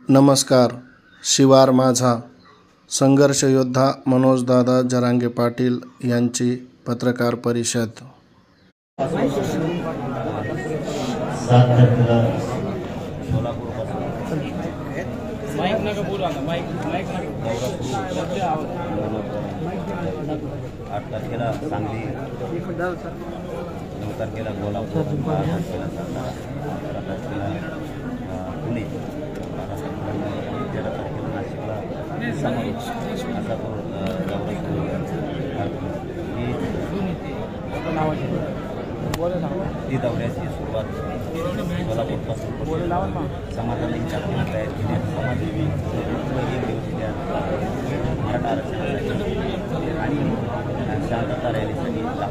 नमस्कार. शिवार माझा संघर्ष योद्धा मनोजदादा जरांगे पाटील यांची पत्रकार परिषद. आठ तारखेला सांगली, 9 तारखेला कोल्हापूर, 12 तारखेला सातारा, 11 तारखेला पुणे, 12 13 तारखेला नाशिकला समावेश असा तो ही दौऱ्याची सुरुवात सोलापूरपासून समाजाने तयार केली. समाजाने मराठा आरक्षणासाठी आणि शांतता रॅलीसाठी मराठा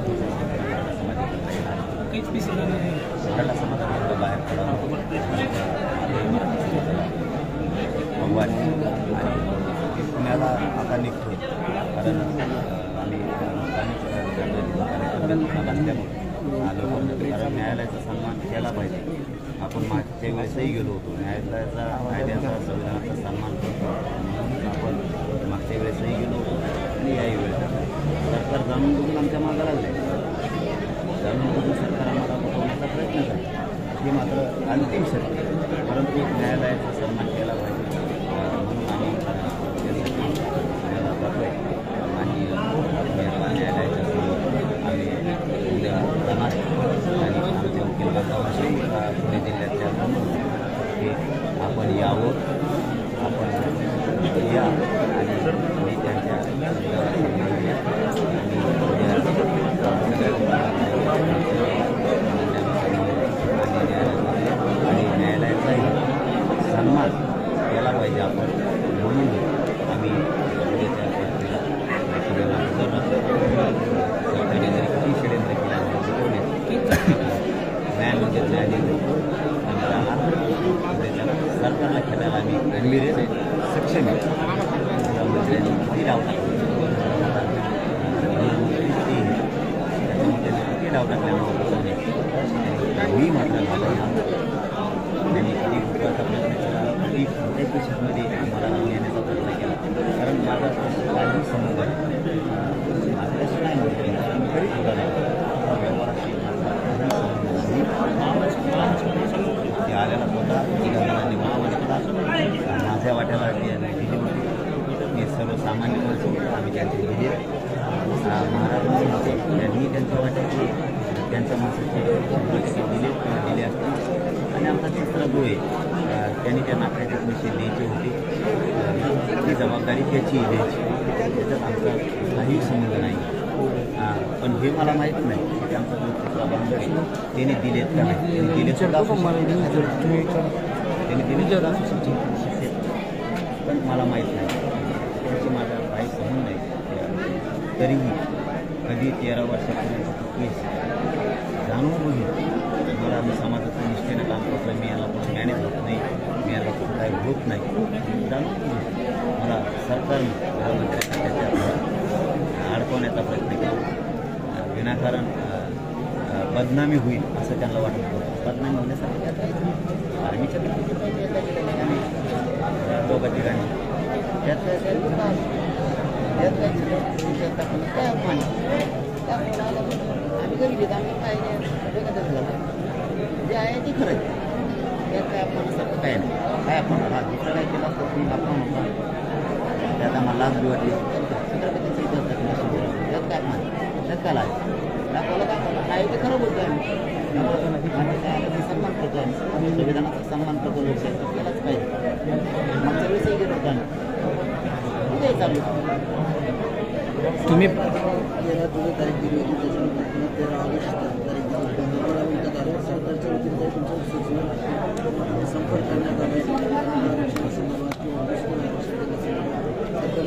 समाजाने बाहेर पडावं भगवान आणि पुण्याला आता निघतो. कारण आम्ही आलो, कारण न्यायालयाचा सन्मान केला पाहिजे. आपण मागच्या वेळेसही गेलो होतो, न्यायालयाचा कायद्याचा संविधानाचा सन्मान करतो म्हणून आपण मागच्या वेळेसही गेलो होतो आणि याही वेळेस सरकार जाणून बघून आमच्या मागं लागले. जाणून बघून सरकार आम्हाला बघवण्याचा प्रयत्न करतो, हे मात्र अंतिम शक्य. परंतु न्यायालयाचा सन्मान केला पाहिजे म्हणून आम्ही त्यासाठी न्यायालयाला जातो आहे आणि न्यायालयाच्या समोर आम्ही उद्या जाणार आणि आमच्या वकील वर्गाविषयी पुणे जिल्ह्यातल्या की आपण यावं, आपण या आणि त्यांच्या आणि न्यायालयाचाही सन्मान केला पाहिजे आपण, म्हणून आम्ही सरकारने जरी किती षडयंत्र केला न्याय म्हणजे न्याय देतो आम्ही राहणार. सरकारला खेळायला आम्ही गंभीर आहे, सक्षम आहे. मंत्र्यांनी किती डाव टाकले, किती डाव टाकल्यामुळे मी मात्र त्यांनी किती उपकारचा प्रयत्न केला, किती प्रत्येक पेशामध्ये मला नेण्याचा प्रयत्न केला. कारण माझा काही संबंध आहे आपल्याशी नाही म्हणते, तरी सुद्धा व्यवहाराशी ते आल्याला होता तिघांनी महामंडळात माझ्या वाट्याला दिली होती. हे सर्वसामान्य माणसं आम्ही त्यांचे दिले. महाराजांनी होते त्यांनी त्यांच्या वाट्याचे त्यांच्या माणसाचे दिले असते. आणि आमचा तिसरा जो आहे त्यांनी त्या नाकाच्या पैसे द्यायचे होते, ती जबाबदारी त्याची द्यायची, त्याच्यात आमचा काही संबंध नाही. पण हे मला माहीत नाही की आमचा जो तिसरा बांधव आहे त्याने दिलेत का नाही, त्यांनी दिले सुद्धा त्यांनी दिले पण मला माहीत नाही, त्याची माझा काही संबंध नाही. तरीही कधी 13 वर्षापर्यंत केस जाणून बघेल मला मी समाजाच्या निष्ठेने काम करतो, मी याला कुठं मॅनेज होत नाही, मी याला कुठं काही होत नाही, जाणून बघेल मला सरकारने गृहमंत्र्यांच्या त्याच्यात अडकवण्याचा प्रयत्न केला. विनाकारण बदनामी होईल असं त्यांना वाटत होतं. बदनामी होण्यासाठी त्यात आर्मीच्या दोघा ठिकाणी त्यात काय अपमान आम्ही गरीब आहेत, आम्ही काय जे आहे ते खरंच त्यात काय अपमानासारखं काय नाही. काय आपण हा दुसरा काय केला तर तुम्ही अपमान होता, त्यात आम्हाला लाच बी वाटली, छत्रपतींचा इतिहास दाखवण्यासाठी त्यात काय अपमान, त्यात काय लाज दाखवलं काय ते खरं बोलतो आम्ही. काय सन्मान करतो आम्ही, संविधानाचा सन्मान करतो, लोकशाहीचा केलाच पाहिजे. मागच्या वेळेसही घेत होतो आम्ही, उद्याही चालू तुम्ही 13 तारीख दिली होती, त्याच्यानंतर 13 ऑगस्ट तारीख सरकारच्या वतीने तुमच्या सूचना संपर्क करण्यात आला सरकार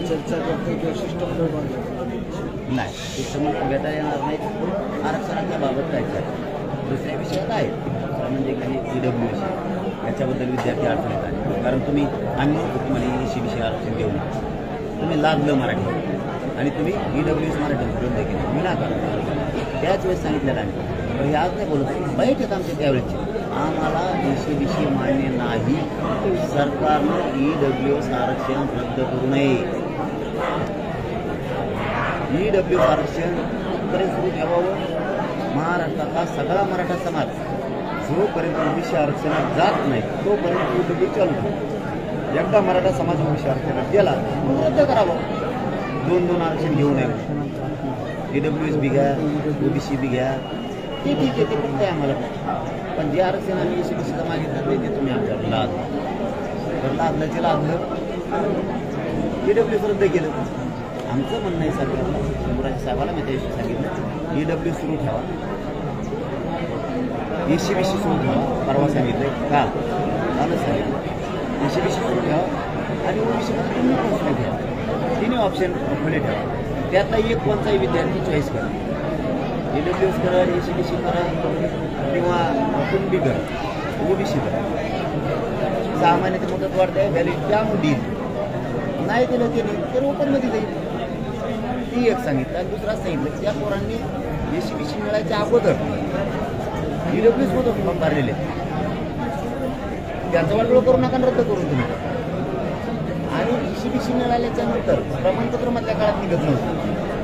चर्चा करते किंवा शिष्टमंडळ नाही, शिष्टमंडळ भेटायला येणार नाही. आरक्षणाच्या बाबत काय दुसऱ्या विषय काय म्हणजे काही EWS याच्याबद्दल विद्यार्थी अडचणीत आले. कारण तुम्ही आम्ही तुम्हाला EC आरक्षण देऊ नका, तुम्ही लादलं मराठी आणि तुम्ही EWS मराठी विरोध केला, मी ना करा त्याच वेळेस सांगितलेलं आहे. हे आज नाही बोलत, बाईट आहेत आमच्या त्यावेळेची आम्हाला ECBC मान्य नाही. सरकारनं EWS आरक्षण रद्द करू नये. EWS आरक्षण पर्यंत सुरू ठेवावं. महाराष्ट्रातला सगळा मराठा समाज जोपर्यंत OBC आरक्षणात जात नाही तोपर्यंत EWS चालू ठेवू. एकदा मराठा समाज OBC आरक्षणात गेला मग रद्द करावं. 2-2 आरक्षण घेऊ नये. EWS बी घ्या, OBC बी घ्या, ते ठीक आहे, ते फक्त आहे आम्हाला. पण जे आरक्षण आम्ही ECBCचं मागितलं ते तुम्ही आमच्यावर लादलं ते लादलं. EWS रद्द केलं. आमचं म्हणणं आहे सरकारला, शंभूराजे साहेबाला मी त्याविषयी सांगितलं, EWS सुरू ठेवा, ECBC सुरू ठेवा. परवा सांगितलं कालच सांगितलं ECBC सुरू ठेवा आणि OBC मध्ये तुम्ही पण सुरू ठेवा. तिन्ही ऑप्शन खुले ठेवा. त्यातला एक कोणताही विद्यार्थी चॉईस करा. EWS करा, ECBC करा किंवा कुणबी करा, OBC करा. 6 महिन्याची मुदत वाढते, व्हॅलिड त्यामुळे देईल. नाही दिलं ते नाही तर ओपनमध्ये जाईल. ती एक सांगितलं. आणि दुसरा सांगितलं त्या पोरांनी ECBC मिळायच्या अगोदर EWS मधून फॉर्म भरलेले त्यांचा वाटोळ करू नका, रद्द करून तुम्ही. आणि ECBC मिळाल्याच्या नंतर प्रमाणपत्र मधल्या काळात निघत नव्हतं.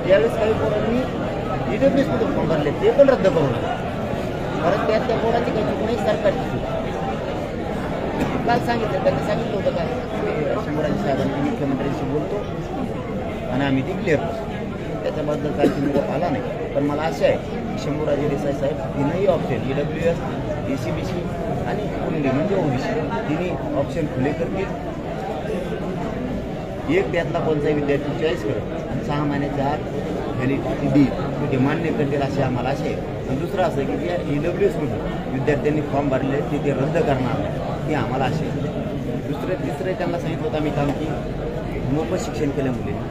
त्यावेळेस काही पोरांनी EWS मधून फॉर्म भरले ते पण रद्द करू नका. परत त्यात त्या पोरांची काही चूक नाही, सरकारची चूक. काल सांगितलं, त्यांनी सांगितलं होतं काय शंभूराजे साहेबांनी मुख्यमंत्र्यांशी बोलतो आणि आम्ही ती क्लिअर करतो. त्याच्याबद्दल काही निरोप आला नाही. पण मला आशा आहे की शंभूराजे देसाई साहेब तिन्ही ऑप्शन EWS, ECBC आणि कुणबी म्हणजे OBC तिन्ही ऑप्शन खुले करतील. एक त्यातला कोणताही विद्यार्थी चॉईस करत आणि 6 महिन्याच्या आत व्हॅलिडिटी देईल ते मान्य करतील असे आम्हाला असे. आणि दुसरं असं की त्या EWS मधून विद्यार्थ्यांनी फॉर्म भरले ते रद्द करणार नाही ते आम्हाला असे. तिसरं त्यांना सांगितलं होतं आम्ही काम की मोफत शिक्षण केलं मुलींना.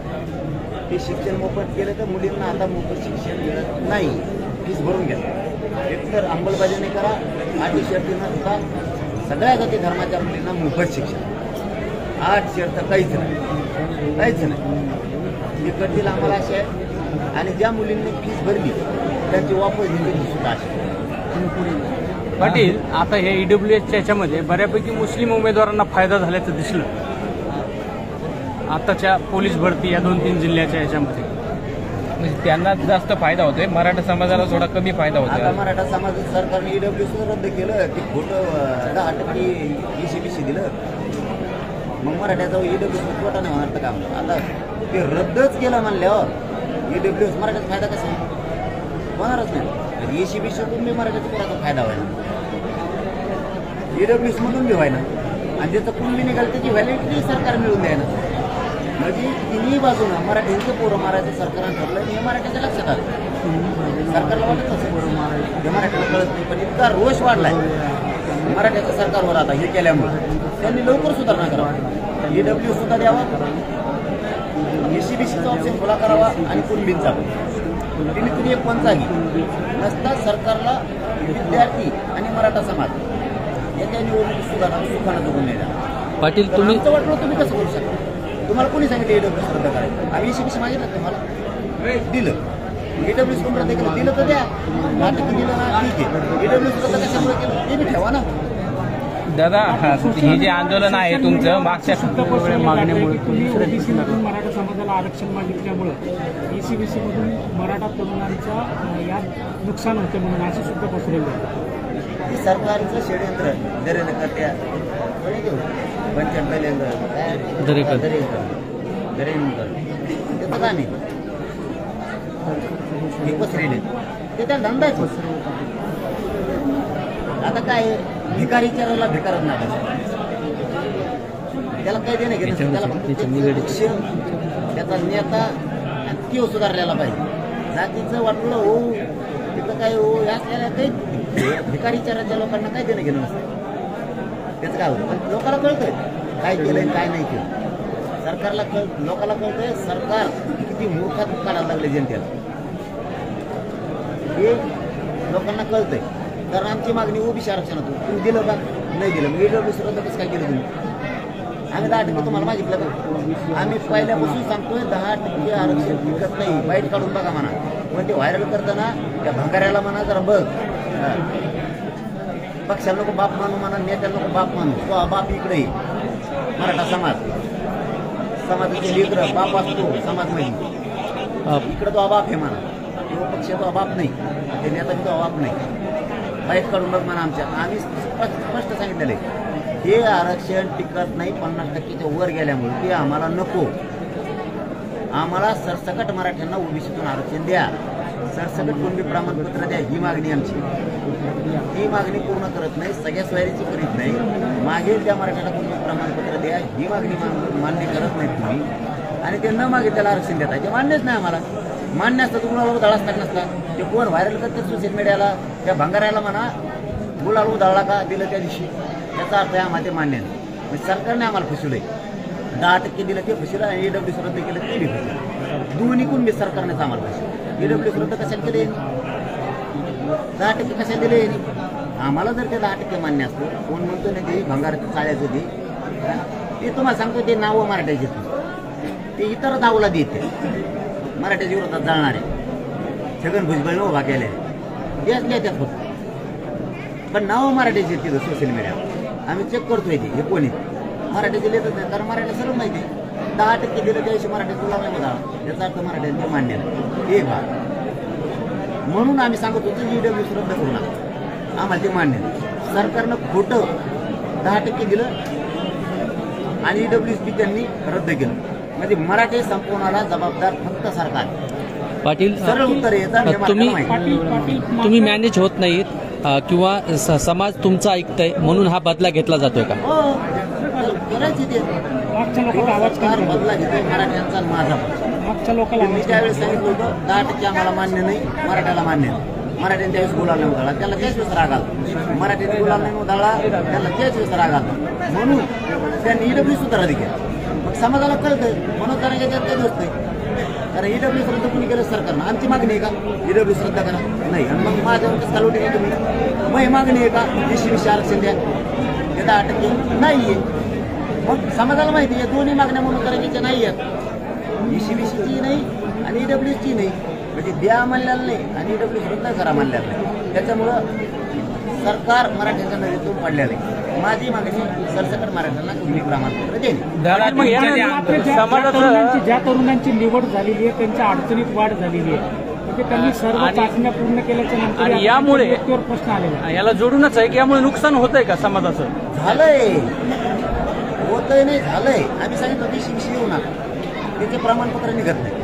ते शिक्षण मोफत केलं तर मुलींना आता मोफत शिक्षण मिळत नाही. फीस भरून घ्या. एकतर अंमलबजावणी करा, अटी शर्तीनं सुद्धा सगळ्या जाती धर्माच्या मुलींना मोफत शिक्षण. 8 शर्त काहीच नाही. हे करतील आम्हाला असे आहे. आणि ज्या मुलींनी फीस भरली त्यांची वापस दिली सुद्धा असे. पाटील, आता हे EWSच्या याच्यामध्ये बऱ्यापैकी मुस्लिम उमेदवारांना फायदा झाल्याचं दिसलं आताच्या पोलीस भरती या 2-3 जिल्ह्याच्या याच्यामध्ये. म्हणजे त्यांना जास्त फायदा होतोय, मराठा समाजाला थोडा कमी फायदा होतो. आता मराठा समाज सरकारने EWS रद्द केलं की खोटं 10% ECBC दिलं. मग मराठ्याचा EWS तोटा नाही होणार तर का? आता ते रद्दच केलं म्हणल्यावर EWS मराठ्याचा फायदा कसा होणारच नाही. ECBCतून बी मराठ्याचा कोणाचा फायदा व्हायला, EWS मधून बी व्हायला. आणि ज्याचं कुणबी निघाल त्याची व्हॅलिडिटी सरकार मिळून द्यायला. म्हणजे तिन्ही बाजूनं मराठ्यांचं पोरं मारायचं सरकारनं ठरलं. हे मराठ्याच्या लक्षात आलं. सरकारला वाटत असेल हे मराठ्याला कळत नाही. पण इतका रोष वाढलाय मराठ्याच्या सरकारवर आता हे केल्यामुळे त्यांनी लवकर सुधारणा करावा. EWS सुद्धा द्यावा, ECBCचा ऑप्शन खुला करावा आणि कुणबींचा तिने एक कोणताही नसता सरकारला विद्यार्थी आणि मराठा समाज याच्या निवडणूक सुधारणा सुखानं जगून नाही जाणार. पाटील, तुम्ही वाटलं तुम्ही कसं करू शकता? तुम्हाला कोणी सांगितलं EWS रद्द करायचं? आम्ही ECBC मागितलं तुम्हाला दिलं. EWS कोण रद्द केलं? दिलं तर द्या. नाटक दिलं ना ठीक आहे. EWS रद्द कशामुळे केलं ते बी ठेवा ना. दादा, हे जे आंदोलन आहे तुमचं मागच्या मागण्यामुळे मराठा समाजाला आरक्षण मागितल्यामुळं ECBC मधून मराठा तरुणांचा यात नुकसान होते म्हणून असं सुद्धा पसरवलं जातं. हे सरकारचं षडयंत्र दरेकर त्याचं का नाही हे पसरेले ते त्या धंदाच. आता काय भिकारी विचारायला भिकारच नाही. त्याला काय देणं घेणं, त्याला पक्ष त्याचा नेता आणि तो सुधारलेला पाहिजे. जातीचं वाटलं हो तिथं काय हो या काही भिकारी विचाराच्या लोकांना काय देणं घेणं नसतं. त्याचं काय होतं पण लोकांना कळतंय काय केलंय काय नाही केलं. सरकारला लोकांना कळतंय सरकार किती मूर्खात काढायला लागले जनतेला हे लोकांना कळतंय. कारण आमची मागणी OBC आरक्षणातून तुम्ही दिलं का नाही दिलं. मग EWS रद्द कसं काय केलं तुम्ही? आम्ही 10% तुम्हाला मागितलं का? आम्ही पहिल्यापासून सांगतोय 10% आरक्षण विकत नाही. बाईट काढून बघा म्हणा. पण ते व्हायरल करताना त्या भंगाऱ्याला म्हणा जरा बघ पक्षाला नको बाप मानू म्हणा, नेत्याला नको बाप मानू, तो बाप इकडे ये. मराठा समाजाचे लेकरं बाप असतो समाजमध्ये, इकडं तो बाप आहे म्हणा. तो पक्ष तो बाप नाही, ते नेता तो बाप नाही. बाईक काढून बघ म्हणा आमच्या. आम्ही स्पष्ट सांगितलेलं आहे हे आरक्षण टिकत नाही 50%च्या वर गेल्यामुळे ते आम्हाला नको. आम्हाला सरसकट मराठ्यांना ओबीसीतून आरक्षण द्या, सरसकट कुणबी प्रमाणपत्र द्या, ही मागणी आमची. ही मागणी पूर्ण करत नाही, सगळ्या सोयरीची करीत नाही. मागेल त्या मराठ्याला कुणबी प्रमाणपत्र द्या ही मागणी मान्य करत नाही तुम्ही, आणि ते न मागे त्याला आरक्षण देता ते मान्यच नाही आम्हाला. मान्य असतं तुम्हाला उधाळ असतात नसता. ते कोण व्हायरल करतात सोशल मीडियाला, त्या भंगारायला म्हणा गुलाल उधाळला का दिलं त्या दिवशी, याचा अर्थ आहे आम्हाला ते मान्य नाही. म्हणजे सरकारने आम्हाला फसवलंय. 10% दिलं ते फसवलं आणि ईडब्ल्यूसी रद्द केलं ते बी फसवलं. दोन्हीकून मी सरकारनेच आम्हाला फसवलं. ईडब्ल्यूसी रद्द कशाला केले, 10% कशाला दिले. आम्हाला जर ते 10% मान्य असतं, कोण म्हणतो नाही ते भंगाराचं चाळ्याचं ते तुम्हाला सांगतो ते नावं मराठ्याचे ते इतर दावला देते. मराठ्याच्या विरोधात जाणारे छगन भुजबळ उभा केले तेच नेत्यात फक्त, पण नाव मराठ्याचे तिथं सोशल मीडियावर आम्ही चेक करतोय ते हे कोणी मराठ्याचे लिहितच नाही. कारण मराठ्याला सर्व माहिती आहे 10% दिलं त्या दिवशी मराठी तुला नाही बघा, याचा अर्थ मराठ्यांचे मान्य नाही. एक भाग म्हणून आम्ही सांगत होतो ईडब्ल्यूसी रद्द करू नका, आम्हाला ते मान्य नाही. सरकारनं खोटं 10% दिलं आणि ईडब्ल्यूसी त्यांनी रद्द केलं. म्हणजे मराठी संपवण्याला जबाबदार फक्त सरकार. पाटील, सरळ उत्तर येतात तुम्ही मॅनेज होत नाहीत किंवा समाज तुमचं ऐकतंय म्हणून हा बदला घेतला जातोय का? हो, करायची ते सरकार बदला घेतोय मराठ्यांचा माझा. मागच्या लोकांना मी त्यावेळेस सांगितलं होतं 10% आम्हाला मान्य नाही, मराठ्याला मान्य नाही. मराठ्याने त्यावेळेस गुलाल नाही उधळला, त्याला त्याच वेळेस राग आला. मराठ्याने गुलाल नाही उधळला, त्याला त्याच वेळेस राग आला. म्हणून त्यांनी ईडब्ल्यू सुद्धा रद्द केलं. मग समाजाला कळतंय म्हणून कारण त्याच्यात काही दोस्त आहे. कारण ईडब्ल्यू रद्द कुणी केलं सरकारनं. आमची मागणी आहे का ईडब्ल्यू रद्द करा? नाही. आणि मग माझ्यावर कसं चालवली नाही तुम्ही? मग ही मागणी आहे का ECBC आरक्षण द्या? हे 10% नाही आहे. मग समाजाला माहिती आहे दोन्ही मागण्या म्हणून करायच्या नाही आहेत, ECBCची नाही आणि ईडब्ल्यूची नाही. म्हणजे द्या म्हणलेला नाही आणि ईडब्ल्यू रद्द करा म्हणलेला नाही. त्याच्यामुळं सरकार मराठ्यांच्या नजरेतून पडलेलं आहे. माझी मागणी सरसकट मराठ्यांना कुणबी प्रमाणपत्र देणे. ज्या तरुणांची निवड झालेली आहे त्यांच्या अडचणीत वाढ झालेली आहे. म्हणजे त्यांनी सर्व चाचण्या पूर्ण केल्याच्या नंतर आणि यामुळे प्रश्न आलेला याला जोडूनच आहे की यामुळे नुकसान होतंय का समाजाचं? झालंय, होतंय नाही झालंय. आम्ही सांगितलं ECBC येऊ नका, त्याचे प्रमाणपत्र निघत नाही,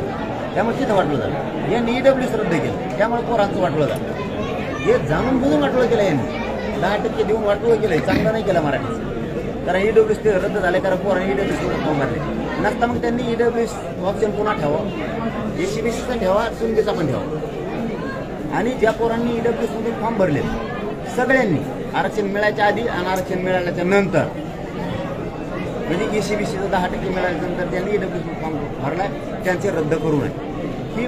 त्यामुळे तिथं वाटलं झालं. यांनी ईडब्ल्यूसी रद्द केलं, त्यामुळे पोरांचं वाटलं झालं. हे जाणून बुजून वाटलं केलं यांनी. 10% देऊन वाटलं केलं, चांगलं नाही केलं मराठीचं. कारण ईडब्ल्यूसी रद्द झाले, कारण पोरांनी ईडब्ल्यूसी फॉर्म भरले नसता. मग त्यांनी ईडब्ल्यूसी ऑप्शन पुन्हा ठेवा, ECBCचा ठेवा, कुणबीचा पण ठेवा. आणि ज्या पोरांनी ईडब्ल्यूसीमध्ये फॉर्म भरले सगळ्यांनी आरक्षण मिळायच्या आधी आणि आरक्षण मिळाल्याच्या नंतर, म्हणजे ECBCचं 10% मिळाल्यानंतर त्यांनी ईडब्ल्यूसी फॉर्म भरलाय, त्यांचे रद्द करू नये. ही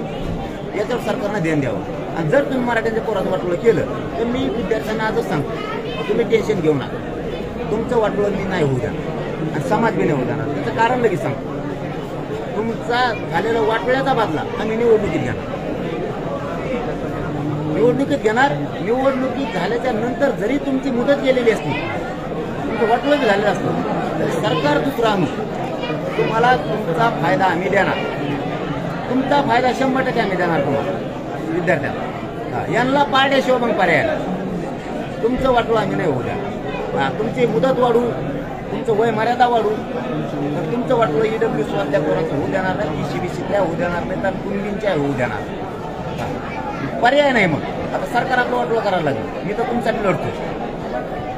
याच्यावर सरकारनं ध्यान द्यावं. आणि जर तुम्ही मराठ्यांच्या पोराचं वाटोळं केलं तर मी विद्यार्थ्यांना आजच सांगतो, तुम्ही टेन्शन घेऊ नका. तुमचं वाटोळं मी नाही होऊ द्या आणि समाज बी नाही होऊ देणार. त्याचं कारण लगेच सांगतो. तुमचा झालेला वाटोळ्याचा बदला आम्ही निवडणुकीत घेणार. निवडणुकीत झाल्याच्या नंतर जरी तुमची मुदत गेलेली असली, तुमचं वाटोळं बी झालेलं असतं, तर सरकार दुसरं आणू तुम्हाला तुमचा फायदा आम्ही देणार. तुमचा फायदा 100% आम्ही देणार तुम्हाला विद्यार्थ्यांना. यांना पाड्याशिवाय मग पर्याय. तुमचं वाटोळं आम्ही नाही होऊ द्या. तुमची मुदत वाढू, तुमचं वय मर्यादा वाढू, तर तुमचं वाटोळं ईडब्ल्यूसी वाल्या पोराचं होऊ देणार नाही, ECBCच्या होऊ देणार नाही, तर कुणबींच्या होऊ देणार. पर्याय नाही. मग आता सरकार आपलं वाटोळं करायला लागलं, मी तर तुमच्यासाठी लढतो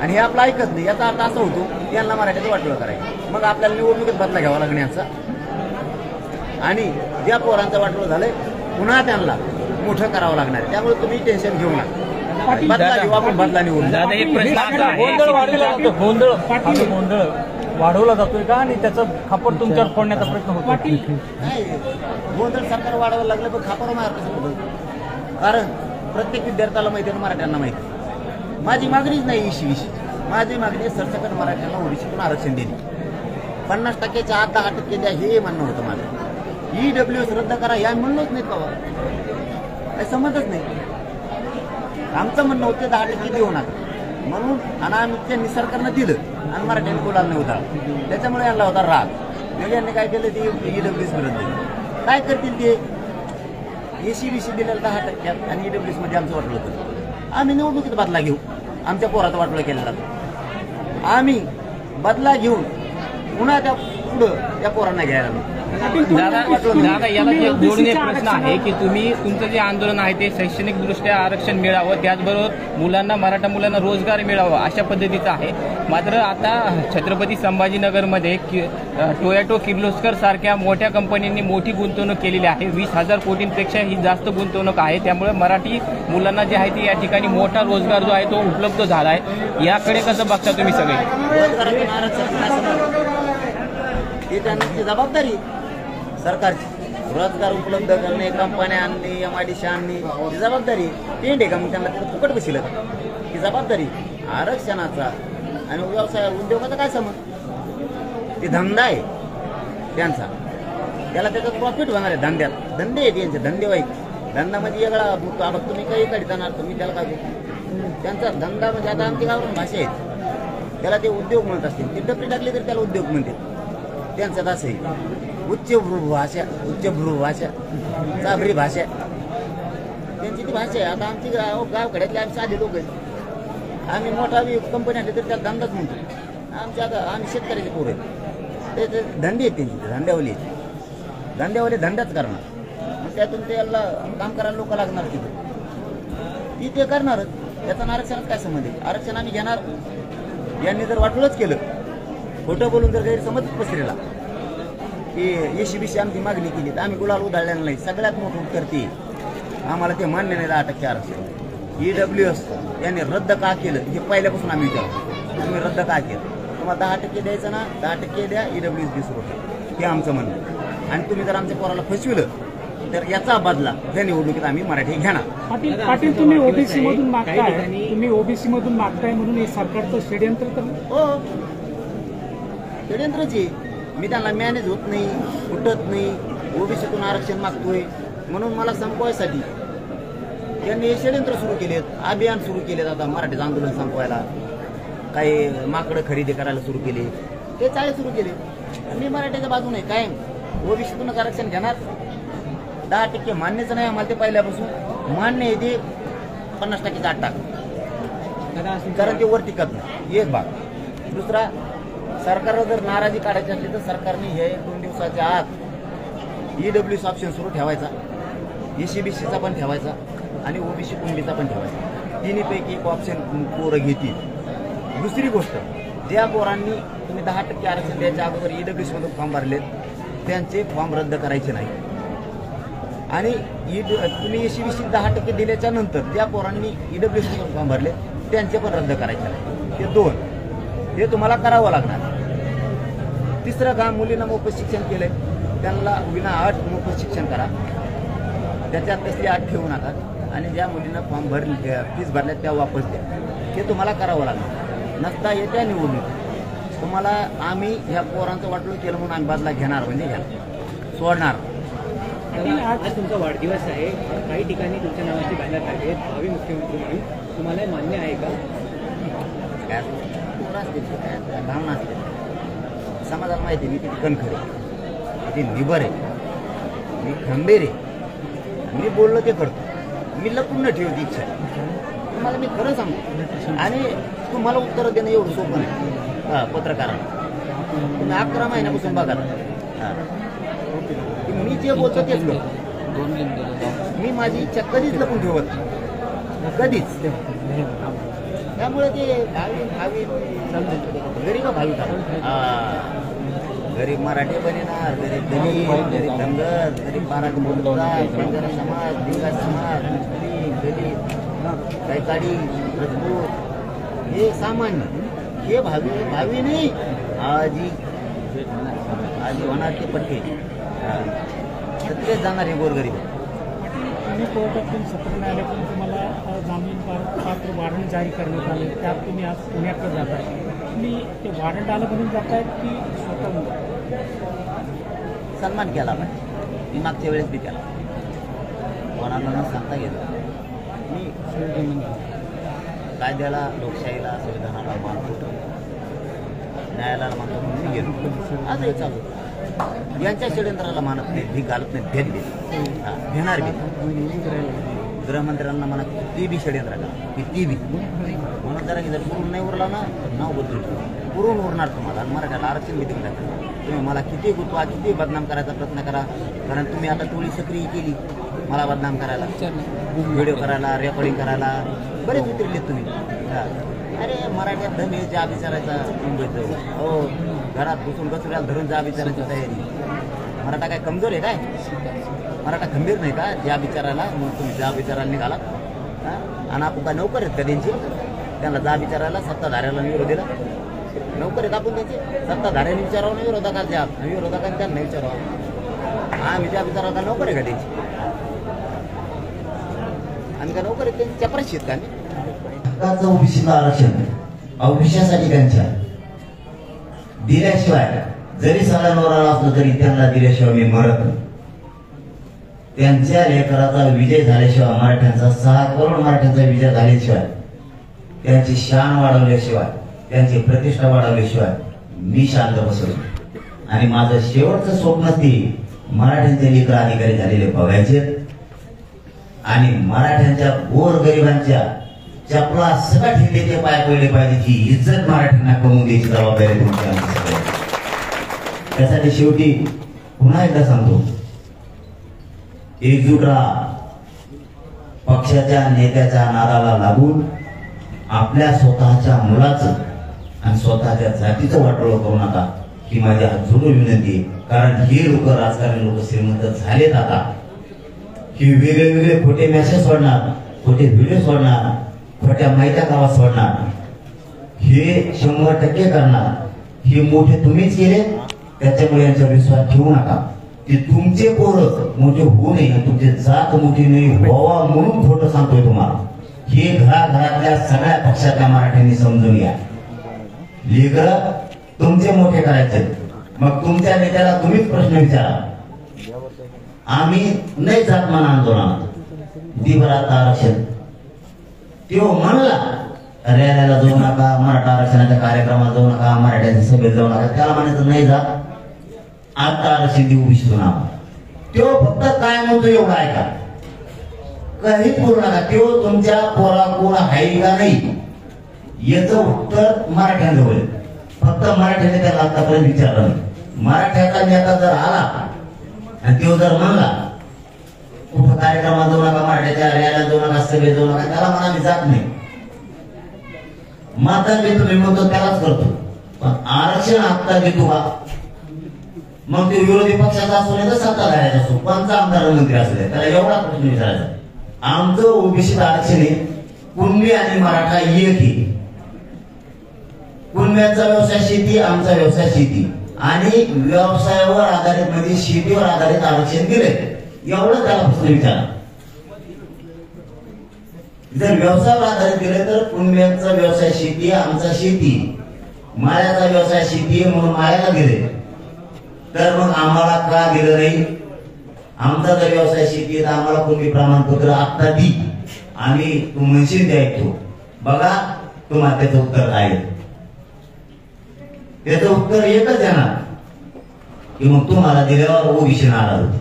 आणि हे आपलं ऐकत नाही. याचा अर्थ असा होतो यांना मराठ्याचं वाटोळं करायचं. मग आपल्याला निवडणुकीत बदला घ्यावा लागण्याचा आणि ज्या पोरांचं वाटोळं झालंय पुन्हा त्यांना मोठं करावं लागणार. त्यामुळे तुम्ही टेन्शन घेऊ नका. बदला घेऊ आपण, बदला निवडून. गोंधळ वाढवला जातोय का आणि त्याचं खापर तुमच्यावर फोडण्याचा प्रयत्न होतो? नाही, गोंधळ सरकार वाढवायला लागलं पण खापर मार कसं होतं? कारण प्रत्येक विद्यार्थ्याला माहिती आहे, मराठ्यांना माहिती. माझी मागणीच नाही ECBC. माझी मागणी सरसकट मराठ्यांना ओबीसीतून आरक्षण देणे. 50%च्या आत 10% द्या हे म्हणणं होतं माझं. EWS रद्द करा या म्हणणंच नाही का? काही समजच नाही. आमचं म्हणणं होतं 10% देऊ नका. म्हणून आणि आम्ही त्यांनी सरकारनं दिलं आणि मराठ्यांनी कोणाला नाही होता, त्याच्यामुळे यांना होता राग. मग यांनी काय केलं ते EWS विरोध दिलं. काय करतील ते ACBC दिलेलं 10% आणि EWS मध्ये आमचं वाटलं होतं. आम्ही निवडणुकीत बदला घेऊ, आमच्या पोराचा वाटलं केलेला आम्ही बदला घेऊन पुन्हा त्या पुढं त्या पोरांना घ्यायला लागलो. दादा याला जे जोडून एक प्रश्न आहे की तुम्ही तुमचं जे आंदोलन आहे ते शैक्षणिक दृष्ट्या आरक्षण मिळावं, त्याचबरोबर मुलांना मराठा मुलांना रोजगार मिळावा अशा पद्धतीचं आहे. मात्र आता छत्रपती संभाजीनगरमध्ये टोयोटो किर्लोस्कर सारख्या मोठ्या कंपन्यांनी मोठी गुंतवणूक केलेली आहे. 20,000 कोटींपेक्षा ही जास्त गुंतवणूक आहे. त्यामुळे मराठी मुलांना जे आहे ते या ठिकाणी मोठा रोजगार जो आहे तो उपलब्ध झाला आहे. याकडे कसं बघता तुम्ही सगळे? ही त्यांची जबाबदारी सरकारची. रोजगार उपलब्ध करणे, कंपन्या आणणे, MIDC आणणे ही जबाबदारी. पेंड आहे का मग त्यांना तिथं फुकट बसलं का? ही जबाबदारी आरक्षणाचा आणि व्यवसाय उद्योगाचा काय समज? ते धंदा आहे त्यांचा, त्याला त्याचा प्रॉफिट होणार आहे धंद्यात. धंदे आहे त्यांचे, धंदे वाईट. धंदा म्हणजे वेगळा आता तुम्ही काही काढी जाणार, तुम्ही त्याला काय त्यांचा धंदा म्हणजे आता आमची गावरान भाषा आहे, त्याला ते उद्योग म्हणत असतील. ते डबरी टाकले तर त्याला उद्योग म्हणते. त्यांचं असं आहे उच्चभ्रू भाषा, चाभरी भाषा त्यांची ती भाषा आहे. आता आमची गावखेड्यातले आम्ही साधे लोक आहेत. आम्ही मोठा कंपनी असली तर त्याला धंदाच म्हणतो. आमच्या आता आम्ही शेतकऱ्याचे पोरं आहेत. ते धंदे आहेत त्यांची, धंद्यावाले धंदाच करणार. मग त्यातून त्याला काम करायला लोक लागणार तिथं, ती ते करणारच. त्याचा आरक्षणात काय संबंध आहे? आरक्षण आम्ही घेणार. यांनी जर वाटलंच केलं, खोटं बोलून जर गैरसमज पसरला की ACBC आमची मागणी केली तर आम्ही गुलाल उधळलेला नाही. सगळ्यात मोठं उत्तर ते आम्हाला ते मान्य नाही 10% आरक्षण. EWS यांनी रद्द का केलं हे पहिल्यापासून आम्ही विचारतो. तुम्ही रद्द का केलं? तुम्हाला 10% द्यायचं ना, 10% द्या, EWS दुसरं होतं. हे आमचं म्हणणं. आणि तुम्ही जर आमच्या पोराला फसविलं तर याचा बदला त्या निवडणुकीत आम्ही मराठी घेणार. पाटील तुम्ही OBC मधून मागताय म्हणून हे सरकारचं षडयंत्र तर हो, षडयंत्रची. मी त्यांना मॅनेज होत नाही, फुटत नाही, OBCतून आरक्षण मागतोय म्हणून मला संपवायसाठी त्यांनी षडयंत्र सुरू केलेत, अभियान सुरू केलेत. आता मराठीचं आंदोलन संपवायला काही माकडं खरेदी करायला सुरू केले, ते चाळे सुरू केले. मी मराठीच्या बाजूने कायम OBCतूनच आरक्षण घेणार. 10% मान्यच नाही आम्हाला, ते पहिल्यापासून मान्य आहे ते 50% आठ टाक, कारण ते वर टिकत नाही. एक भाग. दुसरा, सरकारला जर नाराजी काढायची असली तर सरकारने हे 1-2 दिवसाच्या आत EWS ऑप्शन सुरू ठेवायचा, ACBCचा पण ठेवायचा आणि OBC कुंडीचा पण ठेवायचा. तिन्हीपैकी एक ऑप्शन पोरं घेतील. दुसरी गोष्ट, ज्या पोरांनी तुम्ही 10% आरक्षण द्यायच्या अगोदर EWS मधून फॉर्म भरलेत त्यांचे फॉर्म रद्द करायचे नाही. आणि तुम्ही ACBC 10% दिल्याच्या नंतर ज्या पोरांनी EWS मधून फॉर्म भरले त्यांचे पण रद्द करायचे नाही. हे 2 हे तुम्हाला करावं लागणार. तिसरं काम, मुलींना मोफत शिक्षण केलंय त्यांना विना अट मोफत शिक्षण करा, त्याच्यात कसली अट ठेवू नका. आणि ज्या मुलींना फॉर्म भरले, फीस भरल्या त्या वापस द्या. हे तुम्हाला करावं लागणार. नसता येत्या निवडणूक तुम्हाला आम्ही ह्या पोरांचं वाटलं केलं म्हणून आम्ही बदला घेणार म्हणजे घ्या, सोडणार. आज तुमचा वाढदिवस आहे, काही ठिकाणी तुमच्या नावाची बॅनर आहेत, भावी मुख्यमंत्री म्हणून, तुम्हाला मान्य आहे का? भावना असते समाजात माहिती. मी किती कणखर आहे, किती निबर आहे, मी खंबीर आहे, मी बोललो ते करतो. मी लपून न ठेवती इच्छा तुम्हाला मी खरं सांगतो. आणि तुम्हाला उत्तर देणं एवढं सोपं नाही पत्रकारांना. तुम्ही 11 महिन्यापासून बघा. मी जे बोलतो तेच करतो. मी माझी इच्छा कधीच लपून ठेवत नाही, कधीच. त्यामुळे ते भावी गरीब भावी गरीब मराठी बनेणार, गरीब दलित, गरीब धनगर, गरीब मराठी बोलता, बंजारा समाज, लिंगायत समाज, मुस्लिम, दलित, कैकाडी, राजपूत, हे सामान्य. हे भावी नाही, आजी होणार ते पट्टे सत्तेत जाणार हे गोरगरीब. तुम्ही कोर्टातून सत्र न्यायालयातून तुम्हाला जामीन पात्र वॉरंट जारी करण्यात आले, त्यात तुम्ही आज पुण्याकडे जाताय. तुम्ही ते वॉरंट आलं म्हणून जातायत की स्वतःहून? सन्मान केला पाहिजे. मी मागच्या वेळेस बी केला, कोणाला न सांगता गेलं. मी कायद्याला, लोकशाहीला, संविधानाला मानतो, न्यायालयाला मानतो म्हणून मी गेलो. आजही चालू यांच्या षडयंत्राला मानत नाही, भीक घालत नाही, भेट देत घेणार बी. गृहमंत्र्यांना म्हणा ती बी षडयंत्र करा की ती बी म्हणून जरा की जर पुरून नाही उरला ना नाव बदलून पुरून उरणार तुम्हाला. आणि मराठ्याला आरक्षण देऊन टाका. तुम्ही मला किती गुंतवा, किती बदनाम करायचा प्रयत्न करा, कारण तुम्ही आता टोळी सक्रिय केली मला बदनाम करायला, व्हिडिओ करायला, रेकॉर्डिंग करायला बरेच उतरले तुम्ही. अरे मराठ्यात धन जा विचारायचा मुंबईत जाऊ, हो घरात बसून गचुऱ्याला धरून जा विचारायची तयारी. मराठा काय कमजोर आहे काय? मराठा खंबीर नाही का ज्या विचारायला? मग तुम्ही जा विचारायला निघाला. आणि आपण काय नोकर आहेत का त्यांची? त्यांना जा विचारायला सत्ताधाऱ्याला विरोधीला नोकर आहेत आपण त्यांचे? सत्ताधाऱ्यांनी विचारावं ना विरोधकांच्या, विरोधकांनी त्यांना विचारावं. आम्ही ज्या विचारायला नोकर आहे का त्यांची? आम्ही काय नोकर आहेत त्यांची? चपराशी आहेत का आम्ही? ओबीसीला आरक्षण ओबीसीसाठी त्यांच्या दिल्याशिवाय जरी सणांवर आला असलं तरी त्यांना दिल्याशिवाय मी मरत नाही. त्यांच्या लेकराचा विजय झाल्याशिवाय, मराठ्यांचा 6 करोड मराठ्यांचा विजय झाल्याशिवाय, त्यांची शान वाढवल्याशिवाय, त्यांची प्रतिष्ठा वाढवल्याशिवाय मी शांत बसलो. आणि माझं शेवटचं स्वप्न ती मराठ्यांचे लेकर अधिकारी झालेले बघायचे आणि मराठ्यांच्या गोरगरिबांच्या चपला सकट हिंदीचे पाय पडले पाहिजे. ही इज्जत मराठ्यांना कमवून द्यायची जबाबदारी तुमची आमची. त्यासाठी शेवटी पुन्हा एकदा सांगतो, एकजूट राहा. पक्षाच्या नेत्याच्या नादाला लागून आपल्या स्वतःच्या मुलाचं आणि स्वतःच्या जातीचं वाटोळं करू नका ही माझी हात जोडून विनंती आहे. कारण हे लोक, राजकारणी लोक श्रीमंत झालेत आता. ही वेगळे वेगळे खोटे मेसेज सोडणार, खोटे व्हिडिओ सोडणार, खोट्या माहित्या गावात सोडणार, हे 100% करणार. हे मोठे तुम्हीच केले, त्याच्यामुळे यांचा विश्वास ठेवू नका. की तुमचे पोरं मोठे होऊ नये, तुमची जात मोठी नाही व्हावा म्हणून खोटं सांगतोय तुम्हाला. हे घराघरातल्या सगळ्या पक्षातल्या मराठ्यांनी समजून घ्या. लेकर तुमचे मोठे करायचे, मग तुमच्या नेत्याला तुम्हीच प्रश्न विचारा. आम्ही नाही जात म्हणा आंदोलनात दिवरात आरक्षण तो म्हणला, रॅलीला जाऊ नका, मराठा आरक्षणाच्या कार्यक्रमात जाऊ नका, मराठ्यांच्या सभेत जाऊ नका, त्याला म्हणायचं नाही जात. आता आरक्षण देऊ इच्छितो ना तो फक्त काय म्हणतो एवढा ऐका, काही बोलू नका. तो तुमच्या पोरा कोण आहे का नाही याचं उत्तर मराठ्यांजवळ. फक्त मराठ्याने त्याला आतापर्यंत विचारलं नाही. मराठ्याचा नेता जर आला आणि तो जर म्हणला कुठं कार्यक्रमात जाऊ नका, मराठ्याच्या रॅलीला जाऊ नका, सभेत जाऊ नका, त्याला म्हणा मी जात नाही. मतदान घेतो मी म्हणतो त्यालाच करतो, पण आरक्षण आत्ता घेतो का? मग ते विरोधी पक्षाचा असो नाही तर सत्ताधाऱ्याचा असो, कोणता आमदार मंत्री असू द्या, त्याला एवढा प्रश्न विचारायचा. आमचं ओबीसी आरक्षण आहे, कुणबी आणि मराठा एक आहे. कुणब्यांचा व्यवसाय शेती, आमचा व्यवसाय शेती, आणि व्यवसायावर आधारित म्हणजे शेतीवर आधारित आरक्षण दिले, एवढं त्याला प्रश्न विचारा. जर व्यवसायावर आधारित दिले तर कुणब्यांचा व्यवसाय शेती, आमचा शेती, माळ्याचा व्यवसाय शेती म्हणून माळ्याला दिले, तर मग आम्हाला का दिलं नाही? आमचा जर व्यवसाय शेती तर आम्हाला कोणती प्रमाणपत्र आत्ता दी, आम्ही तू म्हणशील ते ऐकतो. बघा तुम्हाला त्याचं उत्तर काय? त्याचं उत्तर एकच येणार की मग तुम्हाला दिल्यावर ओबीसी नाराज होते,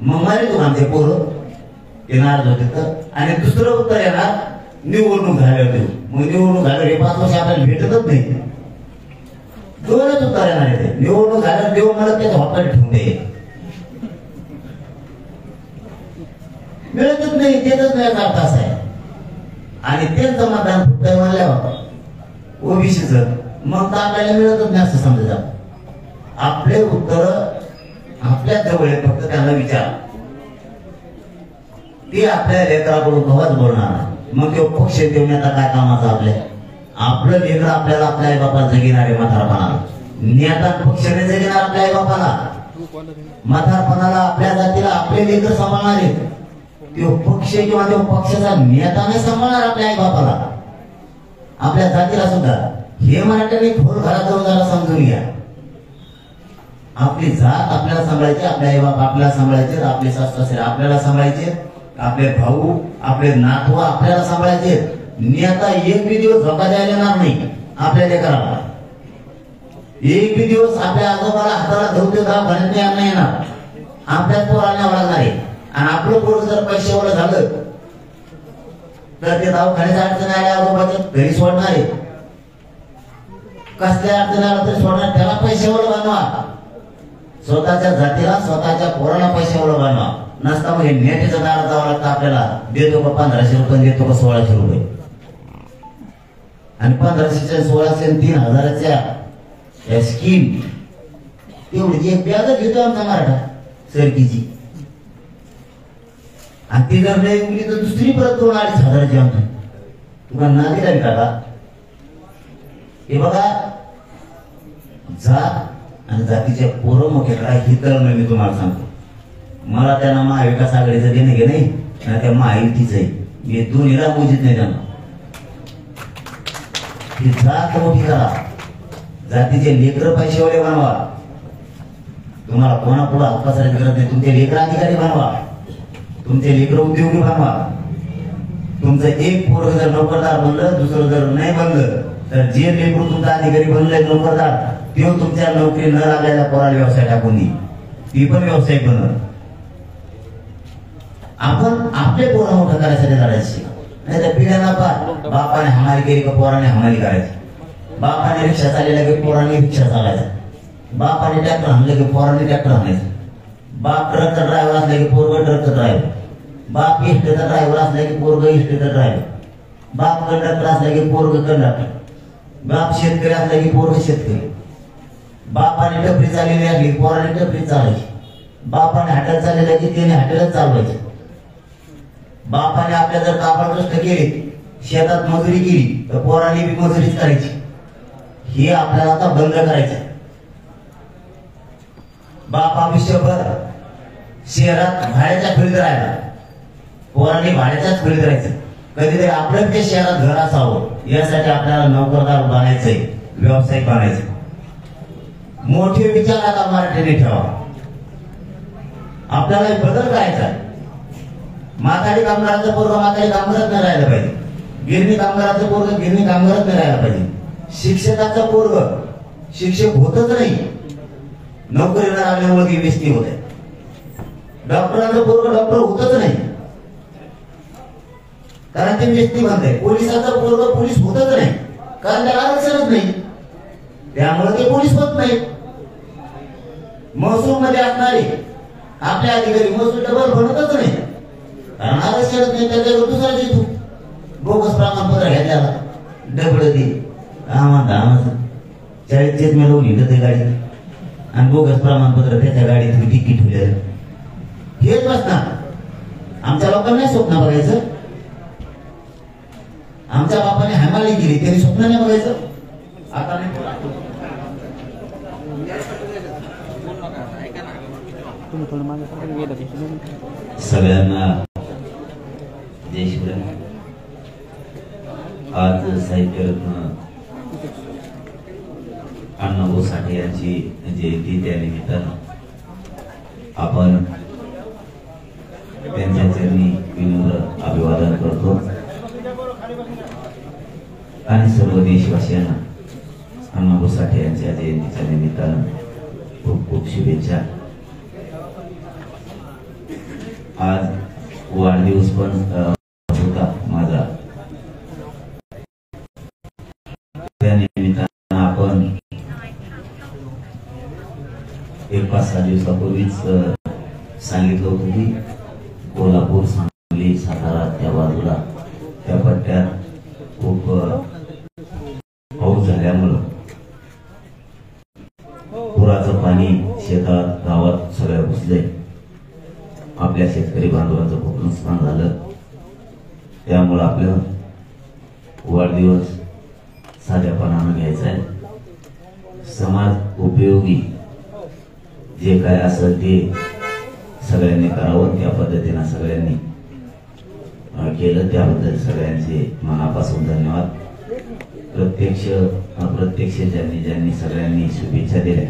मग मारे तू आमचे पोरं ते नाराज होते तर. आणि दुसरं उत्तर येणार निवडणूक झाल्यावर देऊ, मग निवडणूक झाल्यावर हे 5 वर्ष आपल्याला भेटतच नाही. दोनच उत्तर येणार आहे, निवडणूक झाल्यावर देऊ मला त्याचं हॉटेल ठेवून दे, मिळतच नाही, देतच नाही याचा अर्थ असा आहे. आणि त्यांचं मतदान फक्त म्हणल्यावर ओबीसीचं, मग तर आपल्याला मिळतच नाही असं समजायचं. आपले उत्तर आपल्या जवळ आहे, फक्त त्यांना विचार. ते आपल्या लेकराकडून कवाच बोलणार. मग तो पक्ष देण्याचा काय कामाचा? आपलं लेकर आपल्याला आपल्या आई बापाला जगिणारे म्हातारपणाला, नेता पक्षाने जगिणार आपल्या आई बापाला म्हातारपणाला, आपल्या जातीला आपले लेकर सांभाळणारे. तो पक्ष किंवा तो पक्षाचा नेता नाही सांभाळणार आपल्या आई बापाला, आपल्या जातीला सुद्धा. हे मराठ्यांनी खोल घरात जाऊन जरा समजून घ्या. आपली जात आपल्याला सांभाळायची, आपले आई बाप आपल्याला सांभाळायचे, आपले सासू सासरे आपल्याला सांभाळायचे, आपले भाऊ आपले नातू आपल्याला सांभाळायचे. नेता एक बी दिवस धोका द्यायला येणार नाही आपल्या लेकराला. एक बी दिवस आपल्या आजोबाला हाताला धरते दवाखान्यात नाही येणार, आपल्याच पोराला न्यावं लागणार आहे. आणि आपलं पोर जर पैशावर झालं तर ते दवाखान्याच्या अडचण आल्या आजोबाच्या घरी सोडणार आहे. कसल्या अडचण आला तरी सोडणार, त्याला पैशावर बांधवा. स्वतःच्या जातीला स्वतःच्या पोराला पैशावर बांधवा. नसता मग नेत्याच्या दारात जावं लागतं आपल्याला. देतो का 1500 रुपये, देतो का 1600 रुपये. आणि 1500च्या 1600 3000च्या या स्कीम तेवढी एक बॅग घेतो आमचा मराठा सरकीची. आणि ती जर नाही उगली तर दुसरी परत 2-2.5 आणतो. तुम्हाला नादी लागली का? हे बघा, जात आणि जातीच्या पोरं मोठे काय ही तर मी तुम्हाला सांगतो. मला त्यांना महाविकास आघाडीचं देणं घे नाही आणि त्या महायुतीच आहे. मी दोन्हीला मोजित नाही त्यांना. ही जात मोठी करा, जातीचे लेकर पैशावाले बनवा. तुम्हाला कोणापुढे हक्कासाठी गरज नाही. तुमचे लेकर अधिकारी बनवा, तुमचे लेकर उद्योगी बनवा. तुमचं एक पोरग जर नोकरदार बनलं, दुसरं जर नाही बनलं तर जे लेकर तुमचा अधिकारी बनले नोकरदार, ते तुमच्या नोकरी न लागलेल्या पोराला व्यवसाय टाकून दे, ती पण व्यावसायिक बनत. आपण आपले पोरं मोठं करायसाठी लढायची. नाही तर पिढ्यांना पार बापाने हमाली केली का पोराने हमाली करायची. बापाने रिक्षा चाललेला की पोराने रिक्षा चालायचा. बापाने ट्रॅक्टर आणलं की पोराने ट्रॅक्टर आणायचं. बाप ट्रकचा ड्रायव्हर असला की पोरग ट्रकचा ड्रायव्हर. बाप इष्टेचा ड्रायव्हर असला की पोरग इष्टेचा ड्रायव्हर. बाप कंडक्टर असला की पोरग कंडक्टर. बाप शेतकरी असला की पोरग शेतकरी. बापाने टपरी चाललेली असली की पोराने टपरी चालायची. बापाने हॉटेल चाललेलं की त्याने हॉटेलच चालवायचे. बापाने आपल्या जर कापड कष्ट केले, शेतात मजुरी केली तर पोराने बी मजुरीच करायची. हे आपल्याला आता बंद करायचं. बाप आयुष्यभर शहरात भाड्याच्या खोलीत राहिला, पोरांनी भाड्याच्याच खोलीत राहायचं. कधीतरी आपलं ते शहरात घर असावं यासाठी आपल्याला नोकरदार बनायचंय, व्यावसायिक बनायचं. मोठे विचार आता मराठीने ठेवा. आपल्याला बदल करायचा. माथाडी कामगाराचं पोरग माथाडी कामगारात नाही राहायला पाहिजे. गिरणी कामगाराचं पोरग गिरणी कामगारात नाही राहायला पाहिजे. शिक्षकाचं पोरग शिक्षक होतच नाही, नोकरीला लागल्यामुळे बेस्ती होते. डॉक्टरांचं पोरग डॉक्टर होतच नाही, कारण ते बेस्ती म्हणते. पोलिसाचं पोरग पोलीस होतच नाही, कारण त्याला आरक्षणच नाही, त्यामुळे ते पोलीस होत नाही. महसूल मध्ये असणारे आपले अधिकारी महसूल डबल बनतच नाही, कारण आरक्षणच नाही. त्याच्यावर दुसरा देतो बोगस प्रमाणपत्र घेतल्याला डबल दे आम्हाला 40 मिळवून हिंडत गाडी आणि बोगस प्रमाणपत्र त्याच्या गाडीत तिकीट ठेवलेलं. हेच बसणार. आमच्या लोकांना स्वप्न बघायचं. आमच्या बापाने हमाली केली, त्यांनी स्वप्न नाही बघायचं. आता नाही. सगळ्यांना जय शिवराय. आज साहित्यरत्न अण्णाभाऊ साठे यांची जयंती, त्यानिमित्तानं आपण त्यांच्या चरणी विनम्र अभिवादन करतो आणि सर्व देशवासियांना अण्णाभाऊ साठे यांच्या जयंतीच्या निमित्तानं खूप खूप शुभेच्छा. आज वाढदिवस पण होता माझा, त्या निमित्तानं आपण 5-6 दिवसापूर्वीच सांगितलं होतं की कोल्हापूर, सांगली, सातारा त्या बाजूला त्या पट्ट्यात खूप पाऊस झाल्यामुळं पुराचं पाणी शेतात गावात सगळ्या घुसले. आपल्या शेतकरी बांधवांचं खूप नुकसान झालं. त्यामुळं आपलं वाढदिवस साध्यापणानं घ्यायचा आहे. समाज उपयोगी जे काय असेल ते सगळ्यांनी करावं. त्या पद्धतीनं सगळ्यांनी केलं, त्याबद्दल सगळ्यांचे मनापासून धन्यवाद. प्रत्यक्ष अप्रत्यक्ष ज्यांनी सगळ्यांनी शुभेच्छा दिल्या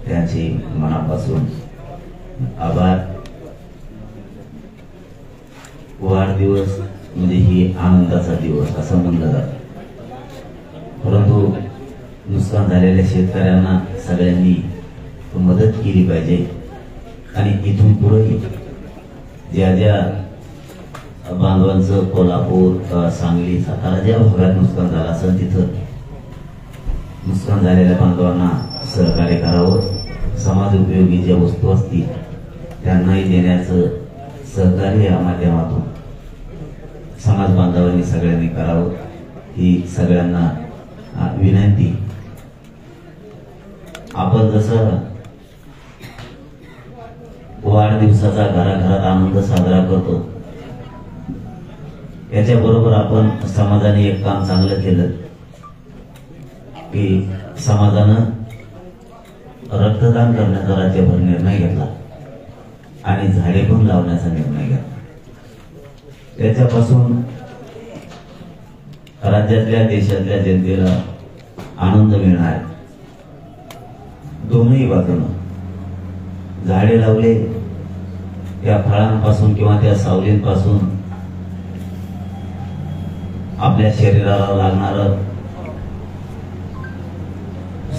त्यांचे मनापासून आभार. वाढदिवस म्हणजे ही आनंदाचा दिवस असं म्हणलं जातं. परंतु नुकसान झालेल्या शेतकऱ्यांना सगळ्यांनी मदत केली पाहिजे आणि इथून पुढेही ज्या ज्या बांधवांचं कोल्हापूर, सांगली, सातारा ज्या भागात नुकसान झालं असेल तिथं नुकसान झालेल्या बांधवांना सहकार्य करावं. समाज उपयोगी ज्या वस्तू असतील त्यांनाही देण्याचं सहकार्य या माध्यमातून समाज बांधवांनी सगळ्यांनी करावं ही सगळ्यांना विनंती. आपण जसं वाढदिवसाचा घराघरात आनंद साजरा करतो याच्याबरोबर आपण समाजाने एक काम चांगलं केलं की समाजानं रक्तदान करण्याचा राज्यभर निर्णय घेतला आणि झाडे पण लावण्याचा निर्णय घेतला. त्याच्यापासून राज्यातल्या देशातल्या जनतेला आनंद मिळणार. दोन्ही बाजूनं झाडे लावले त्या फळांपासून किंवा त्या सावलींपासून आपल्या शरीराला लागणारं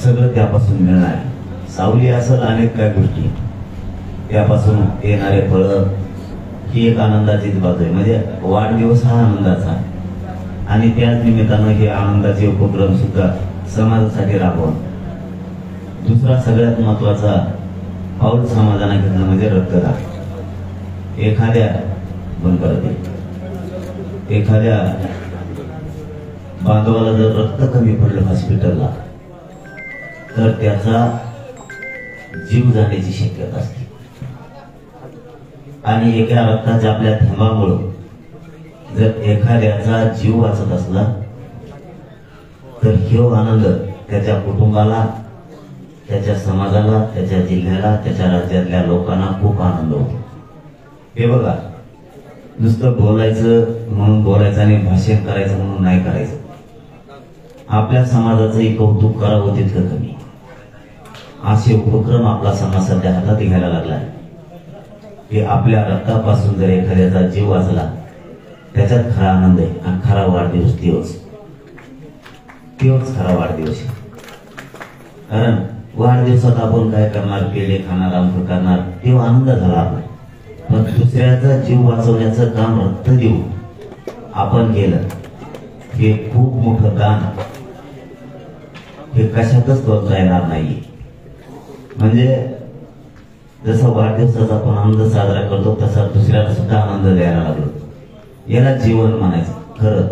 सगळं त्यापासून मिळणार. सावली असेल अनेक काही गोष्टी त्यापासून येणारे फळं ही एक आनंदाचीच बाजू आहे. म्हणजे वाढदिवस हा आनंदाचा आणि त्याच निमित्तानं हे आनंदाचे उपक्रम सुद्धा समाजासाठी राबवून. दुसरा सगळ्यात महत्वाचा पाऊल समाजाने घेतलं म्हणजे रक्तदान. एखाद्या बांधवाला जर रक्त कमी पडलं हॉस्पिटलला तर त्याचा जीव जाण्याची शक्यता असते आणि एका रक्ताच्या आपल्या थेंबामुळे जर एखाद्याचा जीव वाचत असला तर हा आनंद त्याच्या कुटुंबाला, त्याच्या समाजाला, त्याच्या जिल्ह्याला, त्याच्या राज्यातल्या लोकांना खूप आनंद होतो. हे बघा, नुसतं बोलायचं म्हणून बोलायचं आणि भाषण करायचं म्हणून नाही करायचं. आपल्या समाजाचंही कौतुक करावं तितकं कमी. असे उपक्रम आपला समाज सध्या हातात घ्यायला लागलाय की आपल्या रक्तापासून जर एखाद्याचा जीव वाचला त्याच्यात खरा आनंद आहे आणि खरा वाढदिवस तोच खरा वाढदिवस आहे. कारण वाढदिवसात आपण काय करणार, पेढे खाणार, आमचं करणार, तो आनंद झाला आपला. पण दुसऱ्याचा जीव वाचवण्याचं काम रक्त देऊन आपण केलं हे खूप मोठं दान. हे कशातच तोडता येणार नाही. म्हणजे जसं वाढदिवसाचा आपण आनंद साजरा करतो तसा दुसऱ्याला सुद्धा आनंद द्यायला लागलो. याला जीवन म्हणायचं खरं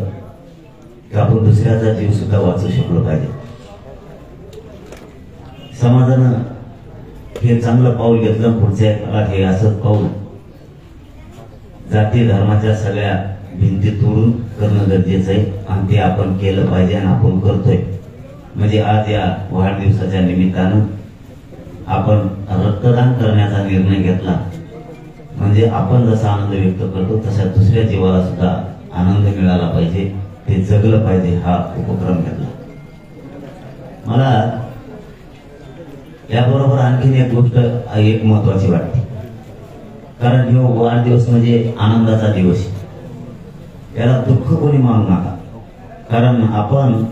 की आपण दुसऱ्याचा जीव सुद्धा वाचू शकलो पाहिजे. समाजानं हे चांगलं पाऊल घेतलं. पुढच्या काळात हे असंच पाऊल जाती धर्माच्या सगळ्या भिंती तोडून करणं गरजेचं आहे आणि ते आपण केलं पाहिजे आणि आपण करतोय. म्हणजे आज या वाढदिवसाच्या निमित्तानं आपण रक्तदान करण्याचा निर्णय घेतला. म्हणजे आपण जसा आनंद व्यक्त करतो तसा दुसऱ्या जीवाला सुद्धा आनंद मिळाला पाहिजे, ते जगलं पाहिजे, हा उपक्रम घेतला. मला याबरोबर आणखीन एक गोष्ट एक महत्वाची वाटते. कारण हा वाढदिवस म्हणजे आनंदाचा दिवस. याला दुःख कोणी मानू नका. कारण आपण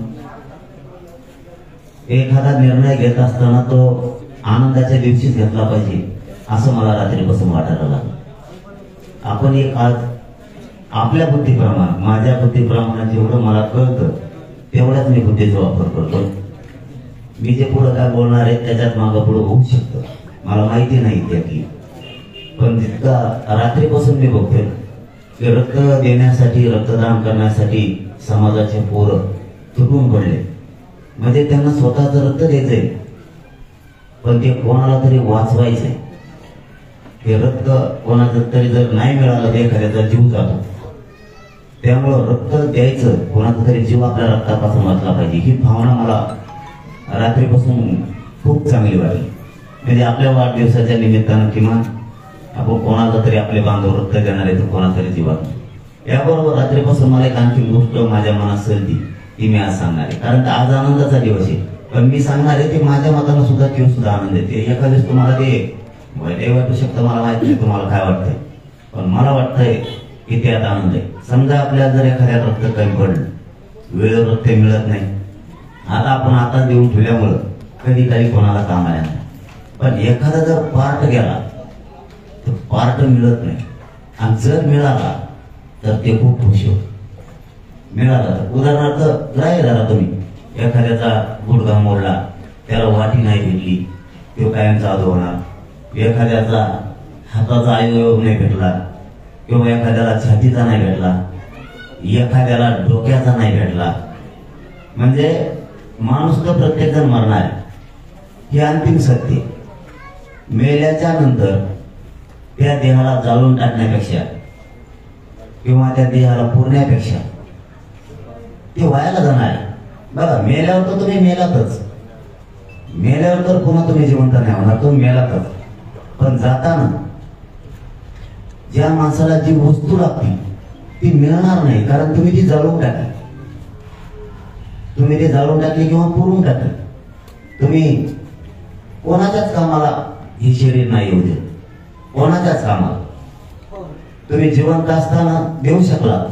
एखादा निर्णय घेत असताना तो आनंदाच्या दिवशीच घेतला पाहिजे असं मला रात्रीपासून वाटायला लागलं. आपण एक आज आपल्या बुद्धीप्रमाणे, माझ्या बुद्धीप्रमाणे जेवढं मला कळतं तेवढ्याच मी बुद्धीचा वापर करतो. मी जे पुढे काय बोलणार आहे त्याच्यात मागं पुढे होऊ शकतं, मला माहिती नाही त्यातली. पण जितका रात्रीपासून मी बघतोय की रक्त देण्यासाठी, रक्तदान करण्यासाठी समाजाचे पोरं तुटून पडले. म्हणजे त्यांना स्वतःचं रक्त द्यायचंय पण ते कोणाला तरी वाचवायचंय. हे रक्त कोणाचं तरी जर नाही मिळालं तर एखाद्याचा जीव जातो. त्यामुळं रक्त द्यायचं, कोणाचा तरी जीव आपल्या रक्तापासून वाचला पाहिजे, ही भावना मला रात्रीपासून खूप चांगली वाटली. म्हणजे आपल्या वाढदिवसाच्या निमित्तानं किमान आपण कोणाला तरी आपले बांधव रक्त देणार आहे तर कोणाला तरी जीवात. याबरोबर रात्रीपासून मला एक आणखी गोष्ट माझ्या मनात सलती ती मी आज सांगणार आहे. कारण आज आनंदाचा दिवस आहे. पण मी सांगणार आहे ते माझ्या मतानं सुद्धा किंवा सुद्धा आनंद येते. एखाद्याच तुम्हाला ते वाईटही वाटू शकतं, मला माहिती नाही तुम्हाला काय वाटतंय, पण मला वाटतंय की त्यात आनंद आहे. समजा आपल्याला जर एखाद्या रक्त कमी पडलं, वेळेवर रक्त मिळत नाही, आता देऊन ठेवल्यामुळं कधी काही कोणाला काम आलं नाही. पण एखादा जर पार्ट गेला तर पार्ट मिळत नाही, आणि जर मिळाला तर ते खूप खुशी होत. मिळाला तर उदाहरणार्थ ग्राह्य धरा तुम्ही, एखाद्याचा गुडघा मोडला, त्याला वाटी नाही भेटली, तो कायमचा अधू होणार. एखाद्याचा हाताचा अवयव नाही भेटला, किंवा एखाद्याला छातीचा नाही भेटला, एखाद्याला डोक्याचा नाही भेटला, म्हणजे माणूस तर प्रत्येक जण मरणार आहे, हे अंतिम सत्य. मेल्याच्या नंतर त्या देहाला जाळून टाकण्यापेक्षा किंवा त्या देहाला पुरण्यापेक्षा ते वायाला जाणार आहे. बघा, मेल्यावर तर तुम्ही मेलातच, मेल्यावर तर पुन्हा तुम्ही जिवंत नाही होणार, तुम्ही मेलातच. पण जाताना ज्या माणसाला जी वस्तू लागते ती मिळणार नाही, कारण तुम्ही ती जाळून टाकली, तुम्ही ती जाळून टाकली किंवा पुरून टाकली. तुम्ही कोणाच्याच कामाला हे शरीर नाही येऊ दे, कोणाच्याच कामाला. तुम्ही जिवंत असताना देऊ शकला,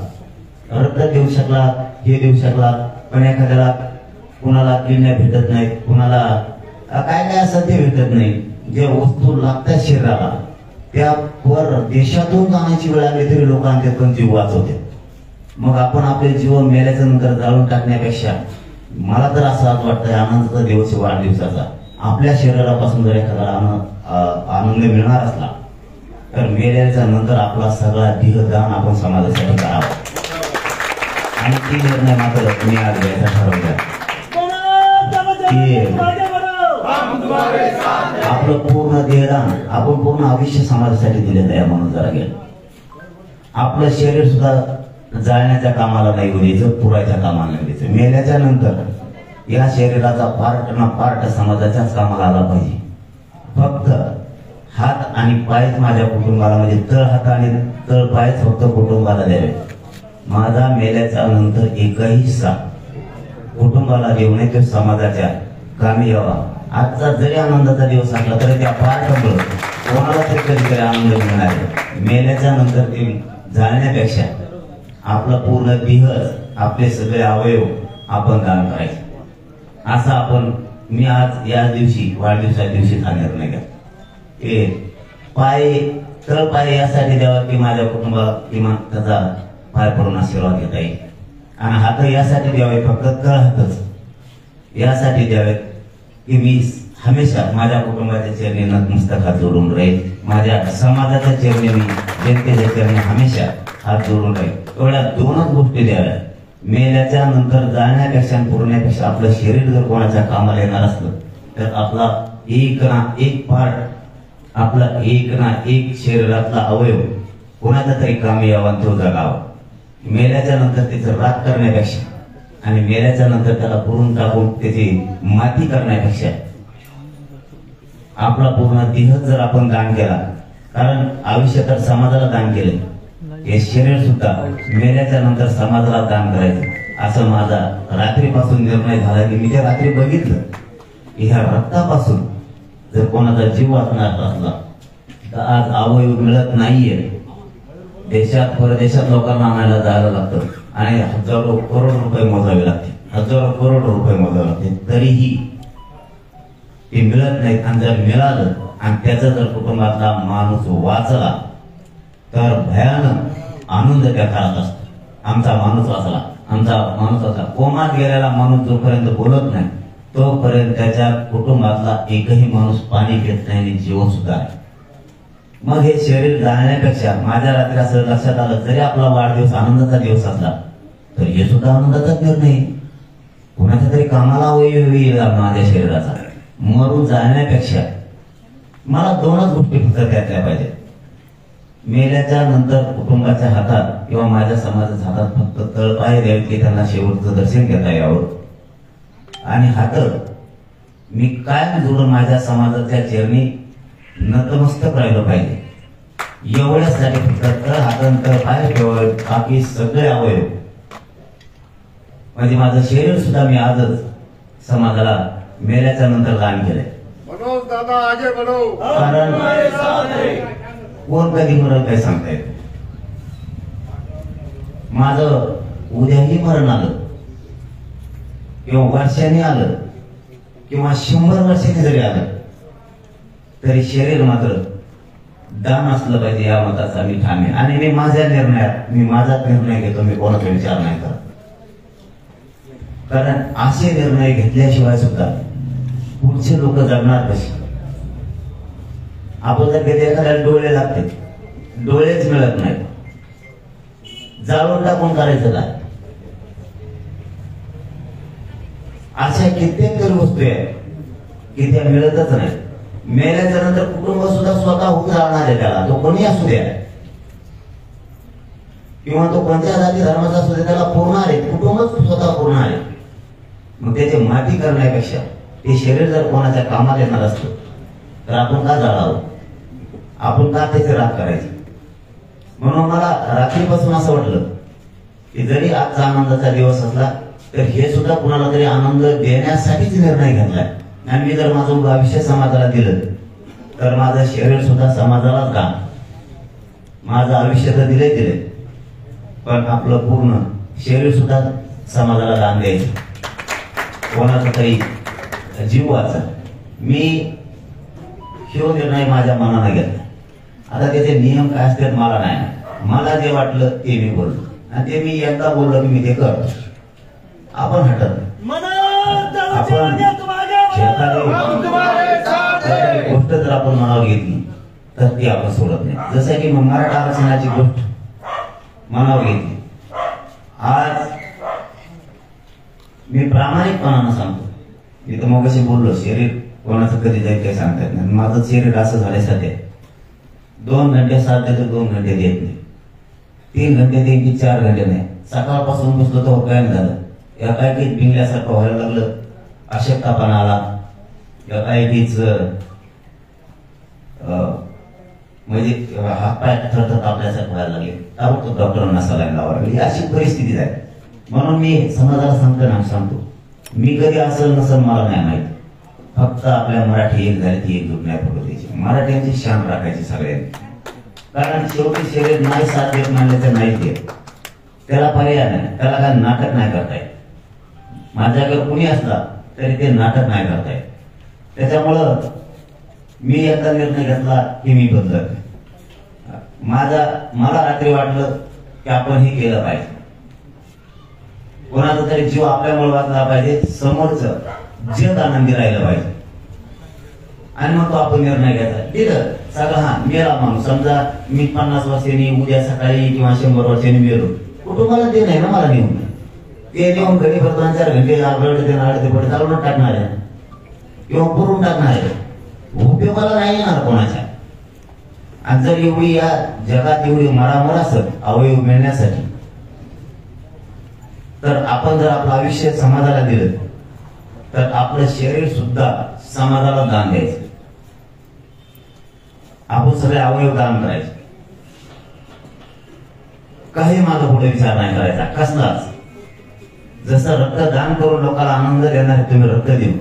रक्त देऊ शकला, हे देऊ शकला, पण एखाद्याला कुणाला किडण्या भेटत नाहीत, कुणाला काय काय असं ते भेटत नाही. जे वस्तू लागतात शरीराला त्या वर देशातून जाण्याची वेळ आली तरी लोकांचे पण जीव वाचवते. मग आपण आपले जीवन मेल्याच्या नंतर जाळून टाकण्यापेक्षा मला तर असं आज वाटतंय, आनंदाचा दिवस वाढदिवसाचा, आपल्या शरीरापासून जर एखाद्याला आनंद मिळणार असला तर मेल्याच्या नंतर आपला सगळा देहदान आपण समाजासाठी करावा. आणि ती निर्णय मात्र तुम्ही आज घ्यायचा ठरवला की आपलं पूर्ण देहदान, आपण पूर्ण आयुष्य समाजासाठी दिलेलं आहे. म्हणून जरा गेलं आपलं शरीर सुद्धा जाळण्याच्या कामाला नाही द्यायचं, पुरायच्या कामाला नाही द्यायचं. मेल्याच्या नंतर या शरीराचा पार्ट ना पार्ट समाजाच्याच कामाला आला पाहिजे. फक्त हात आणि पायच माझ्या कुटुंबाला, म्हणजे तळ हात आणि तळ पायच फक्त कुटुंबाला द्यावे. माझा मेल्याच्या नंतर एकही हिस्सा कुटुंबाला देऊ नये, तो समाजाच्या कामी यावा. आजचा जरी आनंदाचा दिवस असला तरी त्या पार्टमुळे कोणाला तरी कधीतरी आनंद मिळणार आहे. मेल्याच्या नंतर ते जाळण्यापेक्षा आपला पूर्ण देहच, आपले सगळे अवयव आपण दान करायचे. असा आपण मी आज या दिवशी वाढदिवसा दिवशी हा निर्णय घ्या. ते पाय तळ पाय यासाठी द्यावा की माझ्या कुटुंबाला किमान त्याचा पाय पडून आशीर्वाद घेता येईल, आणि हात यासाठी द्यावे, फक्त तळ हातच यासाठी द्यावेत की मी हमेशा माझ्या कुटुंबाच्या चरणी नतमस्तक हात जोडून राहील, माझ्या समाजाच्या चरणी मी जनतेच्या चरणी हमेशा हात जोडून राहील. एवढ्या दोनच गोष्टी द्याव्या. मेल्याच्या नंतर जाण्यापेक्षा आणि पुरण्यापेक्षा आपलं शरीर जर कोणाच्या कामाला येणार असलं तर आपला एक ना एक पार्ट, आपला एक ना एक शरीरातला अवयव कोणाचा तरी कामी यावा, तो जगावा. मेल्याच्या नंतर त्याचं राख करण्यापेक्षा आणि मेल्याच्या नंतर त्याला पुरून टाकून त्याची माती करण्यापेक्षा आपला पूर्ण देह जर आपण दान केला, कारण आयुष्य तर समाजाला दान केले, हे शरीर सुद्धा मेल्याच्या नंतर समाजाला दान करायचं, असं माझा रात्रीपासून निर्णय झाला. की मी त्या रात्री बघितलं की ह्या रक्तापासून जर कोणाचा जीव वाचणार असला तर आज अवयव मिळत नाहीये. देशात परदेशात लोकांना आणायला जायला लागतं आणि हजारो करोड रुपये मोजावे लागते, हजारो करोड रुपये मोजावे लागते, तरीही ते मिळत नाहीत. आणि जर मिळालं आणि त्याचा जर कुटुंबातला माणूस वाचला तर भयानक आनंद त्या काळात असतो. आमचा माणूस वाचला, आमचा माणूस वाचला. कोमात गेलेला माणूस जोपर्यंत बोलत नाही तोपर्यंत त्याच्या कुटुंबातला एकही माणूस पाणी घेत नाही आणि जीवन सुद्धा आहे. मग हे शरीर जाण्यापेक्षा माझ्या रात्री असं लक्षात आलं, जरी आपला वाढदिवस आनंदाचा दिवस असला तर हे सुद्धा आनंदाचाच निर्णय. कोणाच्या तरी कामाला अवयव येईल माझ्या शरीराचा. मरून जाण्यापेक्षा मला दोनच गोष्टी फक्त त्यातल्या पाहिजे. मेल्याच्या नंतर कुटुंबाच्या हातात किंवा माझ्या समाजाच्या हातात फक्त तळपाय द्यावे की त्यांना शेवटचं दर्शन घेता यावं, आणि हात मी कायम जोडून माझ्या समाजाच्या चरणी नतमस्तक राहिलं पाहिजे. एवढ्यासाठी फक्त तळ हातांतर पाय ठेवावे, बाकी सगळे अवयव म्हणजे माझं शरीर सुद्धा मी आजच समाजाला मेल्याच्या नंतर दान केलंय. कारण कोण कधी मरल काय सांगता येत. माझं उद्याही मरण आलं किंवा वर्षाने आलं किंवा 100 वर्षांनी जरी आलं तरी शरीर मात्र दान असलं पाहिजे या मताचा मी ठाम आहे. आणि मी माझ्या निर्णयात मी माझाच निर्णय घेतो, मी कोणाचा विचार नाही करत. कारण असे निर्णय घेतल्याशिवाय सुद्धा पुढचे लोक जगणार कसे. आपण जर कधी एखाद्याला डोळे लागते, डोळेच मिळत नाही, जाळून टाकून करायचं काय. अशा कित्येक तरी वस्तू आहे की त्या मिळतच नाही. मेल्याच्या नंतर कुटुंब सुद्धा स्वतः होऊन जाणार आहे त्याला, तो कोणी असू द्या किंवा तो कोणत्या जाती धर्माचा असू द्या, त्याला पुरणार आहे, कुटुंबच स्वतः पुरणार आहे. मग त्याची माती करण्यापेक्षा ते शरीर जर कोणाच्या कामात येणार असतं तर आपण का जाळावं, आपण का त्याचे राग करायचे. म्हणून मला रात्रीपासून असं वाटलं की जरी आजचा आनंदाचा दिवस असला तर हे सुद्धा कुणाला तरी आनंद देण्यासाठीच निर्णय घेतलाय. आणि मी जर माझं आयुष्य समाजाला दिलं तर माझं शरीर सुद्धा समाजालाच का, माझं आयुष्य तर दिले पण आपलं पूर्ण शरीर सुद्धा समाजाला दान द्यायचं, कोणाचा तरी जीव वाचा. मी ह्यो निर्णय माझ्या मनाने घेतला. आता त्याचे नियम काय असतात मला नाही, मला जे वाटलं ते मी बोललो आणि ते मी एकदा बोललो की मी ते करतो. आपण हटत आपण गोष्ट जर आपण मनावर घेतली तर ती आपण सोडत नाही. जसं की मराठा आरक्षणाची गोष्ट मनावर घेतली. आज मी प्रामाणिकपणानं सांगतो, मी तर मग अशी बोललो शरीर कोणाचं कधी जाईल काही सांगता येत नाही. माझं शरीर असं झालंय सध्या 2 घंटे साथ देतो, 2 घंटे देत नाही, 3 घंटे देईन की 4 घंटे नाही. सकाळपासून बसलो तर काय झालं, एकाएकीच बिंगल्यासारखं व्हायला लागलं, अशक्तपणा आला, एकाएकीच म्हणजे हातपाय थरथर आपल्यासारखं व्हायला लागले, ताबडतोब डॉक्टरांना सलाईन लावायला लागली. अशी परिस्थिती झाली. म्हणून मी समाजाला सांगतो मी कधी असं नसल मला नाही माहिती. फक्त आपल्या मराठी एक झाली ती एकजूट नाही पडू द्यायची, मराठ्यांची शान राखायची सगळ्यांनी. कारण शेवटी शरीर नाही साथ देत म्हणले तर नाही देत, त्याला पर्याय नाही, त्याला काय नाटक नाही करता येत. माझ्याकडे कुणी असला तरी ते नाटक नाही करता येत. त्याच्यामुळं मी एकदा निर्णय घेतला की मी बदलत. मला रात्री वाटलं की आपण हे केलं पाहिजे, कोणाचा तरी जीव आपल्यामुळे वाचला पाहिजे, समोरचं जग आनंदी राहिलं पाहिजे. आणि मग तो आपण निर्णय घ्यायचा. ठीक सगळं हा मेला माणूस, समजा मी 50 वर्षांनी उद्या सकाळी किंवा 100 वर्षांनी मेलो, कुटुंबाला ते नाही ना मला नेऊन, ते नेऊन घरी भर 2-4 घंटे आडते पडते चालून टाकणार आहे किंवा पुरून टाकणार आहे, उपयोगाला नाही येणार कोणाच्या. आणि जर एवढी या जगात एवढी मरामर असत अवयव मिळण्यासाठी तर आपण जर आपलं आयुष्य समाजाला दिलं तर आपलं शरीर सुद्धा समाजाला दान द्यायचं. आपण सगळे अवयव दान करायचे, काही मागं पुढे विचार नाही करायचा कसलाच. जसं रक्तदान करून लोकांना आनंद देणार तुम्ही रक्त देऊ,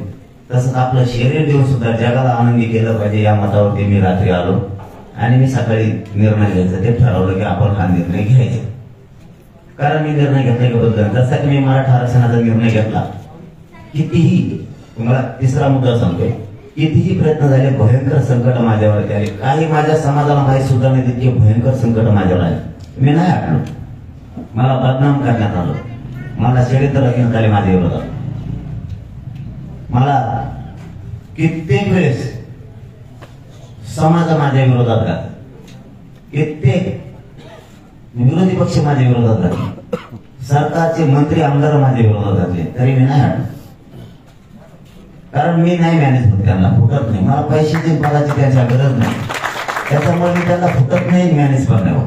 तसंच आपलं शरीर देऊन सुद्धा जगाला आनंदी केलं पाहिजे. या मतावरती मी रात्री आलो आणि मी सकाळी निर्णय घ्यायचा ते ठरवलं की आपण हा निर्णय घ्यायचा. कारण मी निर्णय घेतल्याबद्दल जसा की मी मराठा आरक्षणाचा निर्णय घेतला, कितीही तुम्हाला तिसरा मुद्दा सांगतोय, कितीही प्रयत्न झाले, भयंकर संकट माझ्यावरती आले, काही माझ्या समाजाला माहीत सुद्धा नाही तितके भयंकर संकट माझ्यावर आले, मी नाही हटलो. मला बदनाम करण्यात आलं, मला षडयंत्र रचण्यात आले माझ्या विरोधात. मला कित्येक वेळेस समाज माझ्या विरोधात घातला, कित्येक विरोधी पक्ष माझ्या विरोधात घातले, सरकारचे मंत्री आमदार माझ्या विरोधात घातले, तरी मी नाही हटलो. कारण मी नाही मॅनेज होत, त्यांना फुटत नाही, मला पैशाची पदाची त्यांच्या गरज नाही, त्याच्यामुळे मी त्यांना फुटत नाही मॅनेज करण्यावर.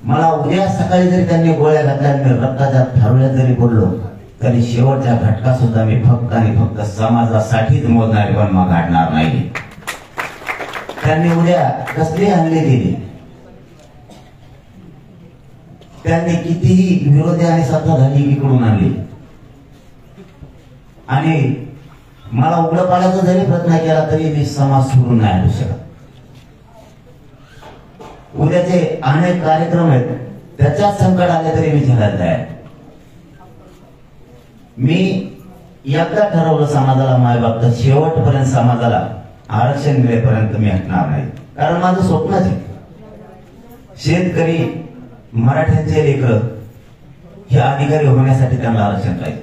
मला उद्या सकाळी जरी त्यांनी गोळ्या घातल्या, रक्ताच्या थारोळ्यात जरी पडलो तरी शेवटच्या घटका सुद्धा मी फक्त आणि फक्त समाजासाठीच मोजणारे पण मग घडणार नाही. त्यांनी उद्या कसली हल्ले केली, त्यांनी कितीही विरोधी आणि सत्ताधारी इकडून आणली आणि मला उघडं पाडायचा जरी प्रयत्न केला तरी मी समाज सोडून नाही आणू शकत. उद्याचे अनेक कार्यक्रम आहेत त्याच्यात संकट आले तरी मी झेलायला तयार. मी एकदा ठरवलं समाजाला मायबाप तर शेवटपर्यंत समाजाला आरक्षण मिळेपर्यंत मी हटणार नाही. कारण माझं स्वप्नच आहे शेतकरी मराठ्यांचे लेकर हे अधिकारी होण्यासाठी त्यांना आरक्षण पाहिजे.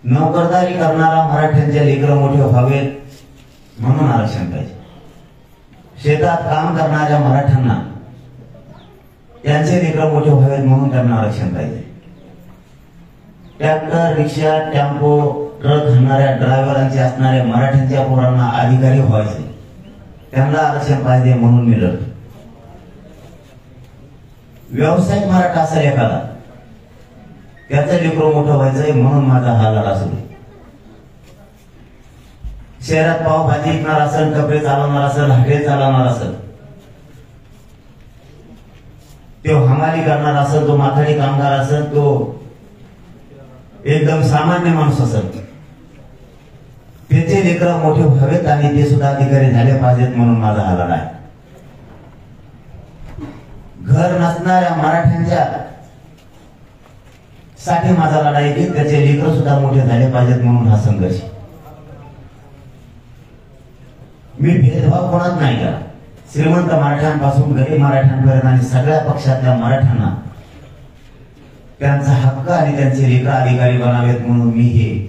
नोकरदारी करणारा मराठ्यांचे लेकर मोठे व्हावेत म्हणून आरक्षण पाहिजे. शेतात काम करणाऱ्या मराठ्यांना त्यांचे लेकर मोठे व्हावेत म्हणून त्यांना आरक्षण पाहिजे. ट्रॅक्टर, रिक्षा, टेम्पो, ट्रक हाणणाऱ्या ड्रायव्हरांचे असणाऱ्या मराठ्यांच्या पोरांना अधिकारी व्हायचे त्यांना आरक्षण पाहिजे म्हणून मी लढतो. व्यावसायिक मराठा असेल एखादा त्याचं लेकरं मोठं व्हायचंय म्हणून माझा हा लढा सुरू. शहरात पावभाजी विकणार असेल, कपडे चालवणार असेल, हॉटेल चालवणार असेल, तो हमाली करणार असेल, तो माथाडी कामगार असेल, तो एकदम सामान्य माणूस असेल, त्याचे लेकरं मोठे व्हावेत आणि ते सुद्धा अधिकारी झाले पाहिजेत म्हणून माझा हा लढा आहे. घर नसणाऱ्या मराठ्यांच्या साठी माझा लढा आहे की त्याचे लेकरं सुद्धा मोठे झाले पाहिजेत म्हणून हा संघर्ष. मी भेदभाव कोणात नाही केला. श्रीमंत मराठ्यांपासून गरीब मराठ्यांपर्यंत आणि सगळ्या पक्षातल्या मराठ्यांना त्यांचा हक्क आणि त्यांचे लेकर अधिकारी बनावेत म्हणून मी हे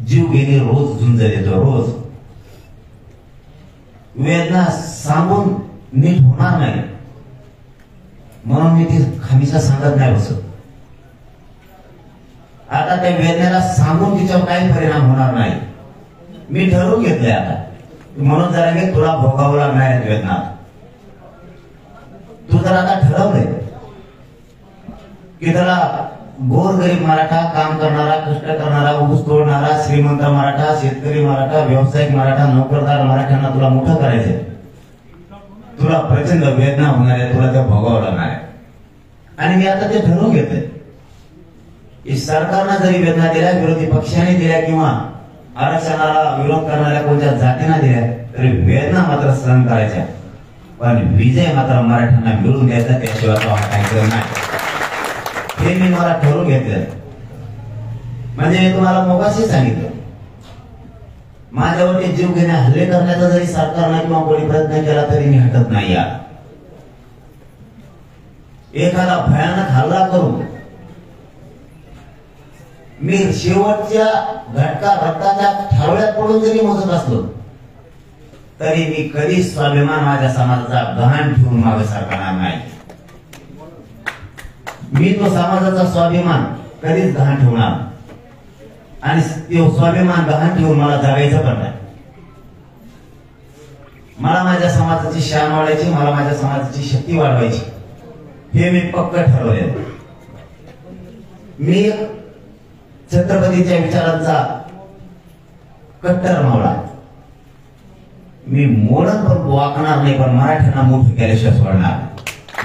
जीव घेणे रोज झुंज देतो. रोज वेदना सांगून नीट होणार नाही म्हणून मी ती हमेशा सांगत नाही बसत. आता त्या वेदनेला सांगून तिच्यावर काही परिणाम होणार नाही. मी ठरवून घेतलंय आता म्हणून जरा की तुला भोगावं लागणार आहे वेदना. तू जर आता ठरवलंय की त्याला गोर गरीब मराठा, काम करणारा, कष्ट करणारा, ऊस तोडणारा, श्रीमंत मराठा, शेतकरी मराठा, व्यावसायिक मराठा, नोकरदार मराठ्यांना तुला मोठं करायचंय, तुला प्रचंड वेदना होणार आहे, तुला ते भोगावं लागणार आहे. आणि मी आता ते ठरवून घेतोय. सरकारनं जरी वेदना दिल्या, विरोधी पक्षाने दिल्या किंवा आरक्षणाला विरोध करणाऱ्या कोणत्या जातींना दिल्या तरी वेदना मात्र सहन करायच्या, पण विजय मात्र मराठ्यांना मिळून द्यायचा, त्याशिवाय तो हटायचं नाही. हे मी मला ठरवून घेतलं. म्हणजे मी तुम्हाला मोगाशी सांगितलं, माझ्यावरती जीव घेण्या हल्ले करण्याचा जरी सरकारने किंवा कोणी प्रयत्न केला तरी मी हटत नाही. या एखादा भयानक हल्ला करून मी शेवटच्या घटका रक्ताच्या ठावळ्यात पडून जरी मोजत असलो तरी मी कधीच स्वाभिमान माझ्या समाजाचा गहाण ठेवून मागे सरकारणार नाही. मी तो समाजाचा स्वाभिमान कधीच गहाण ठेवणार आणि तो स्वाभिमान गहाण ठेवून मला जगायचं पण नाही. मला माझ्या समाजाची शान वाढवायची, मला माझ्या समाजाची शक्ती वाढवायची, हे मी पक्क ठरवले. मी छत्रपतीच्या विचारांचा कट्टर मावळा. मी मोडन पण वाकणार नाही, पण मराठ्यांना मोठं केल्याशिवाय सोडणार.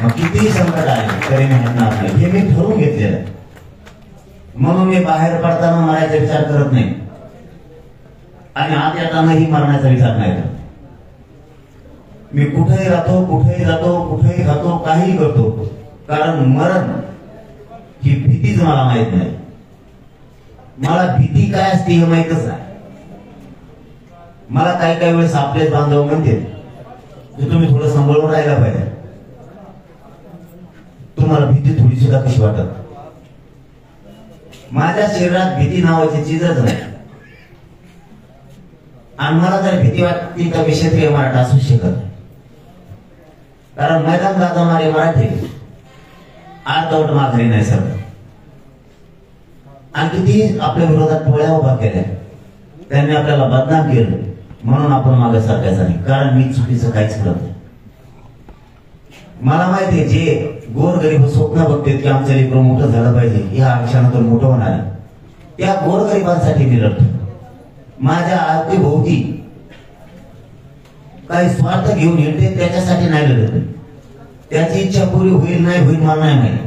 मग कितीही संकट आले तरी मी हटणार नाही, हे मी ठरवून घेतलेलं. म्हणून मी बाहेर पडताना मरायचा विचार करत नाही आणि आत येतानाही मरण्याचा विचार नाही करत. मी कुठेही राहतो, कुठेही जातो, कुठेही खातो, काहीही करतो, कारण मरण ही भीतीच मला माहित नाही. मला भीती काय असते हे माहितच नाही. मला काही काही वेळेस आपलेच बांधव म्हणते की तुम्ही थोडं सांभाळून राहायला पाहिजे. तुम्हाला भीती थोडी सुद्धा कशी वाटत? माझ्या शरीरात भीती नावाची चीजच नाही. आणि मला जर भीती वाटते तर मी क्षत्रिय मराठा असू शकत नाही. कारण मैदान गाजवणारे मराठी आतवट माघारी नाही सर. आणि किती आपल्या विरोधात टोळ्या उभा केल्या, त्यांनी आपल्याला बदनाम केलं म्हणून आपण मागे सरकायचं नाही, कारण मी चुकीचं काहीच करत नाही. मला माहिती आहे जे गोरगरीब स्वप्न बघतात की आमचं लेकरं मोठं झालं पाहिजे, या आरक्षणातून मोठं होणार आहे, त्या गोरगरिबांसाठी मी लढतो. माझ्या अवतीभोवती काही स्वार्थ घेऊन येते त्याच्यासाठी नाही लढत. त्याची इच्छा पुरी होईल नाही होईल मला नाही माहिती.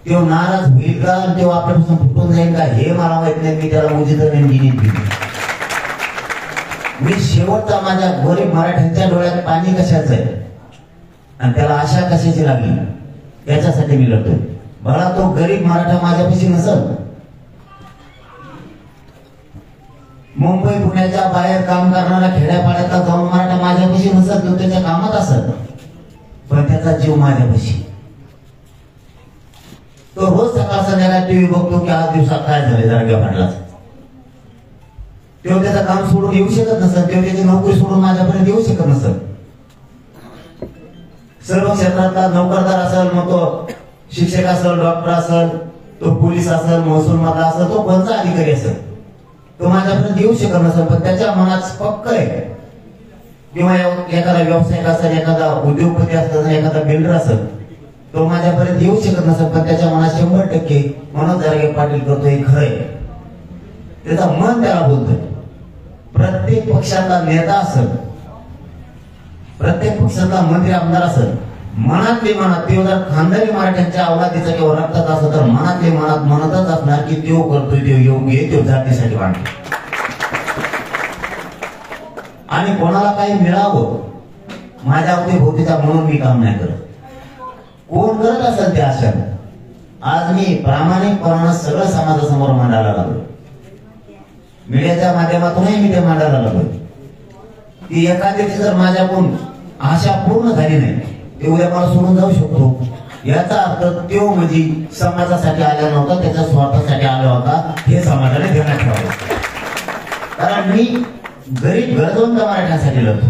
तेव्हा नाराज होईल का, तेव्हा आपल्यापासून फुटून जाईल का हे मला माहित नाही. मी त्याला मुजिद मी शेवटचा माझ्या गरीब मराठ्यांच्या डोळ्यात पाणी कशाचं आहे आणि त्याला आशा कशाची लागली त्याच्यासाठी मी लढतोय. बघा, तो गरीब मराठा माझ्यापाशी नसल, मुंबई पुण्याच्या बाहेर काम करणारा खेड्यापाड्यातला जाऊन मराठा माझ्यापाशी नसत, तो त्याच्या कामात असत, पण त्याचा जीव माझ्यापाशी. तो रोज सकाळ संध्याकाळ टीव्ही बघतो की आज दिवसात काय झाले जरांगे पाटलाच. तो त्याचं काम सोडून येऊ शकत नसत, तो त्याची नोकरी सोडून माझ्यापर्यंत येऊ शकत नसत. सर्व क्षेत्रातला नोकरदार असेल, मग तो शिक्षक असेल, डॉक्टर असेल, तो पोलीस असेल, महसूल मधला असेल, तो कोणता अधिकारी असेल, तो माझ्यापर्यंत येऊ शकत नसेल, पण त्याच्या मनात पक्क आहे. किंवा एखादा व्यावसायिक असेल, एखादा उद्योगपती असेल, एखादा बिल्डर असेल, तो माझ्यापर्यंत येऊ शकत नसेल, पण त्याच्या मनात 100% मनोज जरांगे पाटील करतो हे खरंय. त्याचा मन त्याला बोलतोय. प्रत्येक पक्षातला नेता असेल, प्रत्येक पक्षातला मंत्री आमदार असेल, मनातली मनात ते जर खानदानी मराठ्यांच्या अवलादीचा किंवा रक्तात असं तर मनातली मनात म्हणतच असणार की तो करतोय तो योग्य आहे, तो जातीसाठी वाटतो. आणि कोणाला काही मिळावं माझ्या अवतीभोवतीचा म्हणून मी काम नाही करत. कोण करत असेल ते आशा. आज मी प्रामाणिकपणानं सगळं समाजासमोर मांडायला लागलो. मीडियाच्या माध्यमातूनही मी ते मांडायला लागलो की एखाद्याची जर माझ्याकडून आशा पूर्ण झाली नाही ते उद्या मला सोडून जाऊ शकतो. याचा अर्थ तो म्हणजे समाजासाठी आला नव्हता, त्याच्या स्वार्थासाठी आला होता, हे समाजाने ध्यानात ठेवावं. कारण मी गरीब गरजवंत मराठ्यांसाठी लढतो.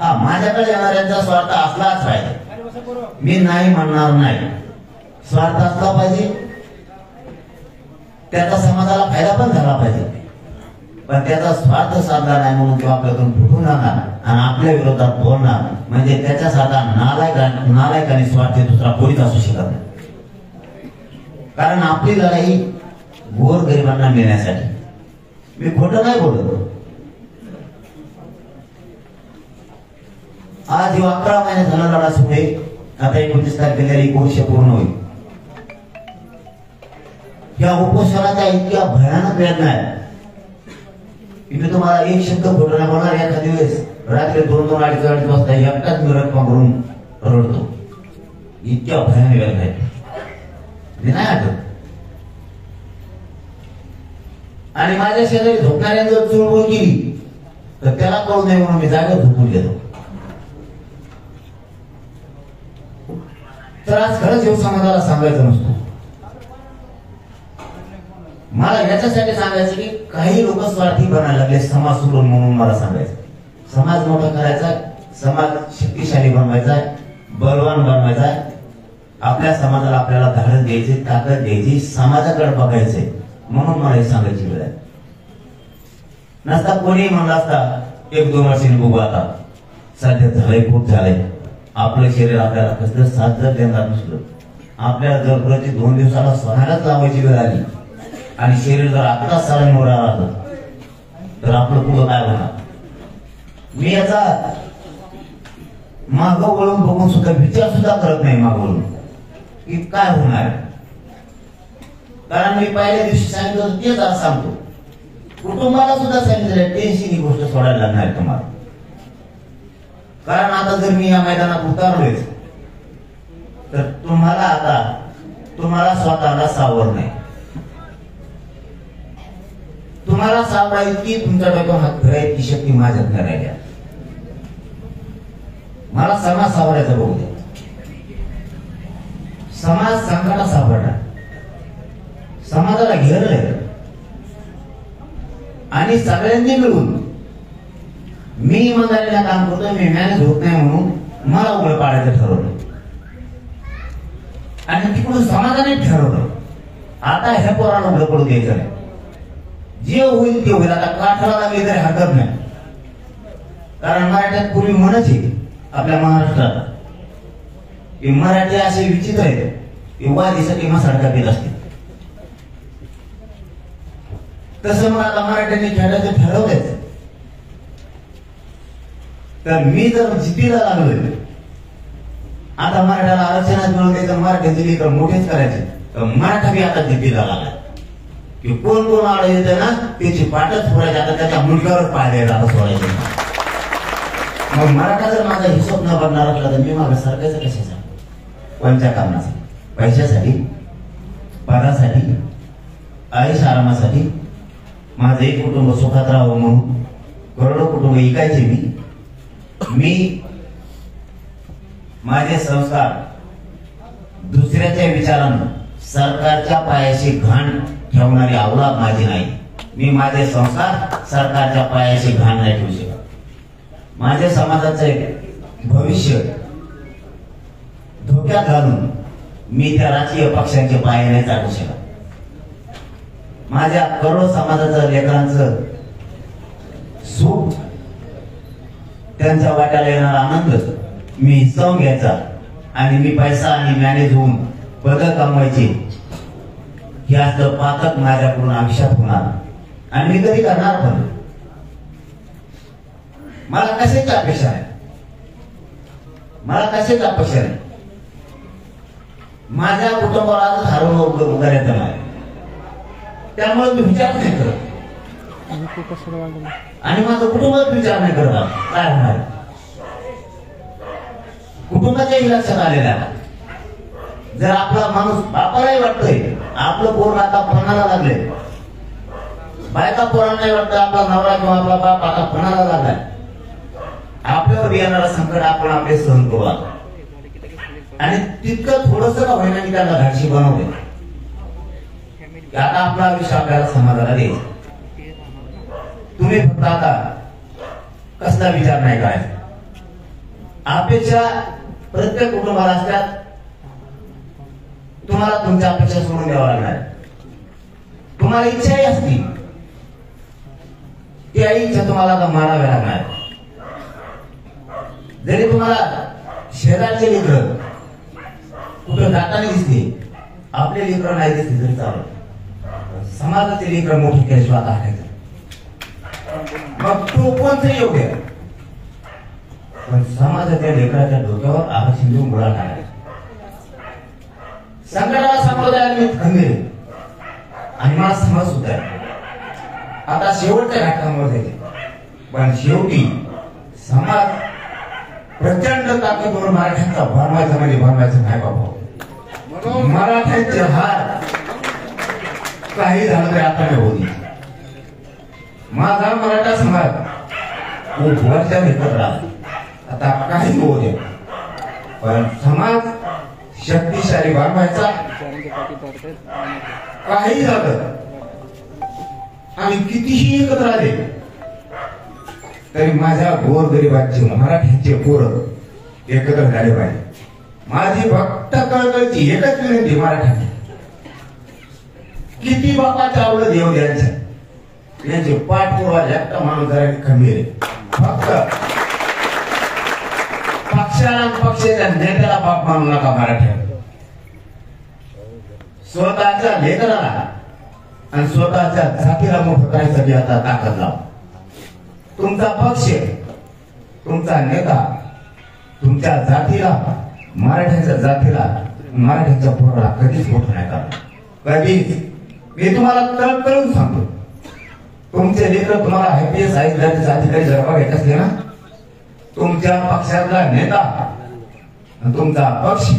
हा, माझ्याकडे येणाऱ्यांचा स्वार्थ असलाच पाहिजे, मी नाही म्हणणार नाही. स्वार्थ असला पाहिजे, त्याचा समाजाला फायदा पण झाला पाहिजे, पण त्याचा स्वार्थ साधला नाही म्हणून किंवा आपल्याकडून फुटून जाणार आणि आपल्या विरोधात बोलणार म्हणजे त्याच्यासारखा नालायक आणि स्वार्थी दुसरा कोणीच असू शकत नाही. कारण आपली लढाई गोरगरिबांना मिळण्यासाठी. मी खोटं नाही बोलत. आज 11 महिने झाला लढा सुरू आहे. आता 29 तारखेला 1 वर्ष पूर्ण होईल. या उपोषणाच्या इतक्या भयानक वेदना आहेत. मी तुम्हाला एक शब्द खोटं नाही बोलणार. एखाद्या वेळेस रात्री 2-2, 2:30 वाजता एकटाच मी रक्कम करून रडतो. इतक्या भयानक वेदना आहेत. मी नाही आठवत. आणि माझ्या शेजारी झोपणाऱ्यांनी जर चुळबुळ केली तर त्याला कळू नये म्हणून मी जागेवर झोपून घेतो. तर आज खरंच येऊ समाजाला सांगायचं नसतो. मला याच्यासाठी सांगायचं की काही लोक स्वार्थी बनायला लागले समाज सोडून म्हणून मला सांगायचं. समाज मोठा करायचा, समाज शक्तिशाली बनवायचा, बलवान बनवायचा. आपल्या समाजाला आपल्याला धाडस द्यायची, ताकद द्यायची, समाजाकडे बघायचंय म्हणून मला हे सांगायची वेळ आहे. नसता कोणी म्हणला असता 1-2 वर्षांनी बघू, आता सध्या झालंय, खूप झालंय. आपलं शरीर आपल्याला कसलं साथ जर देणार नसलं, आपल्याला जर प्रति 2 दिवसाला स्वतःलाच लावायची वेळ आली आणि शरीर जर आत्ताच सरांवर आलं तर आपलं पुढं काय होणार. मी याचा मागं वळून बघून सुद्धा विचार सुद्धा करत नाही मागं वळून की काय होणार. कारण मी पहिल्या दिवशी सांगितलं होतं तेच आज सांगतो. कुटुंबाला सुद्धा सांगितलं टेन्शन ही गोष्ट सोडायला लागणार आहे तुम्हाला. कारण आता जर मी या मैदानात उतरलोय तर तुम्हाला स्वतःला सावर नाही. तुम्हाला सावरायची तुमच्या डोक्यावर हात फिरायची शक्ती माझ्यात नाही राहिल्या. मला समाज सावरायचा बघू द्या. समाज संकटात सापडला, समाजाला घेरलंय आणि सगळ्यांनी मिळून मी इमानदारीला काम करतोय, मी मॅनेज होत नाही म्हणून मला उघड पाडायचं ठरवलं आणि तिकडून समाजाने ठरवलं आता ह्या पोराला उघड पडू द्यायचं नाही. जे होईल ते होईल. आता काठाला लागली तरी हरकत नाही. कारण मराठ्यात पूर्वी म्हणच आहे आपल्या महाराष्ट्रात की मराठी असे विचित्र आहेत की वादीसाठी मसाडका देत असते. तसं मग आता मराठ्यांनी खेळायचं ठरवलंच. तर मी जर जिद्दीला लागलोय आता मराठ्याला आरक्षणात मिळून द्यायचं, मराठ्यांचे लेकर मोठेच करायचे, तर मराठा बी आता जिद्दीला लागला की कोण कोण आड येते ना त्याची पाठच फोडायची. आता त्याच्या मुलगावर पाय द्यायला आता सोडायचे. मग मराठा जर माझा हिशोब न बनणार असला तर मी मागे सरकायचं कशासाठी? कोणत्या कारणासाठी? पैशासाठी, पदासाठी, आयुष आरामासाठी? माझं एक कुटुंब सुखात राहावं म्हणून करोडो कुटुंब ऐकायचे मी माझे संस्कार दुसऱ्याच्या विचारानं सरकारच्या पायाशी घाण ठेवणारी अवलाद माझी नाही. मी माझे संस्कार सरकारच्या पायाशी घाण नाही ठेवू शकत. माझ्या समाजाचे भविष्य धोक्यात घालून मी त्या राजकीय पक्षांचे पाय नाही चालू शकत. माझ्या करोडो समाजाचं लेकरांचं सुख, त्यांच्या वाट्याला येणारा आनंद मी हिसकावून घ्यायचा आणि मी पैसा आणि मॅनेज होऊन पदक कमवायचे हे असं पातक माझ्याकडून आयुष्यात होणार आणि मी कधी करणार पण. मला कशाची अपेक्षा आहे? मला कशाची अपेक्षा नाही. माझ्या कुटुंबाला आज हरवून उगारायचं नाही, त्यामुळे मी विचार नाही करत आणि माझं कुटुंबात विचार नाही करत काय होणार. कुटुंबाच्याही लक्षात आलेलं आहे. जर आपला माणूस बापालाही वाटतोय आपलं पोर आता पणाला लागले, बायका पोरांनाही वाटतं आपला नवरा किंवा आपला बाप आता पणाला लागलाय, आपल्यावर येणारा संकट आपण आपले सहन करू आणि तितकं थोडस का होईना की त्याला धाडशी बनवले. आता आपला आयुष्य आपल्याला समाजाला दे. तुम्ही फक्त आता कसला विचार नाही करायचा. अपेक्षा प्रत्येक कुटुंबाला असतात. तुम्हाला तुमच्या अपेक्षा सोडून द्यावा लागणार. तुम्हाला इच्छाही असती, त्या इच्छा तुम्हाला आता माराव्या लागणार. जरी तुम्हाला शेजारचे लेकर कुठं जाताना दिसते, आपले लेकर नाही दिसते तरी चालत. समाजाचे लेकर मोठे केल्याशिवाय आता हटायचं. मग तो कोणतरी योग्य, पण समाजाच्या लेकराच्या डोक्यावर आरक्षण देऊन गोळा टाकायचा. संकटाला सामोरं जायला मी खंबीर आणि मला समज सुद्धा आहे. आता शेवटच्या घाटांवर जायचे, पण शेवटी समाज प्रचंड ताकदीवर मराठ्यांचा भरवायचा म्हणजे भरवायचं नाही बाबा. मराठ्यांचे हार काही झालं तरी आता नाही होती. माझा मराठा समाज वर्षा एकत्र राहतो. आता काही होऊ दे, पण समाज शक्तिशाली बनवायचा. काही झालं आणि कितीही एकत्र आले तरी माझ्या गोरगरिबांचे मराठ्यांचे पोरं एकत्र झाले पाहिजे. माझी भक्त कळकळची एकच विनंती मराठ्यांची, किती बापाचं आवडत देव द्यायचं, यांचे पाठपुरावा एकटा माणूस जरा खंबीर आहे. फक्त पक्षाला पक्षाच्या नेत्याला बाप मानू नका. मराठ्या स्वतःच्या लेकराला आणि स्वतःच्या जातीला मोठं करायसाठी आता ताकद लावा. तुमचा पक्ष, तुमचा नेता तुमच्या जातीला, मराठ्यांच्या जातीला, मराठ्यांच्या पोराला कधीच मोठं नाही करणार. कधीच. मी तुम्हाला कळकळून सांगतो, तुमचे लेकर तुम्हाला IPS IAS अधिकारी जर बघायचे असले ना, तुमच्या पक्षातला नेता तुमचा पक्ष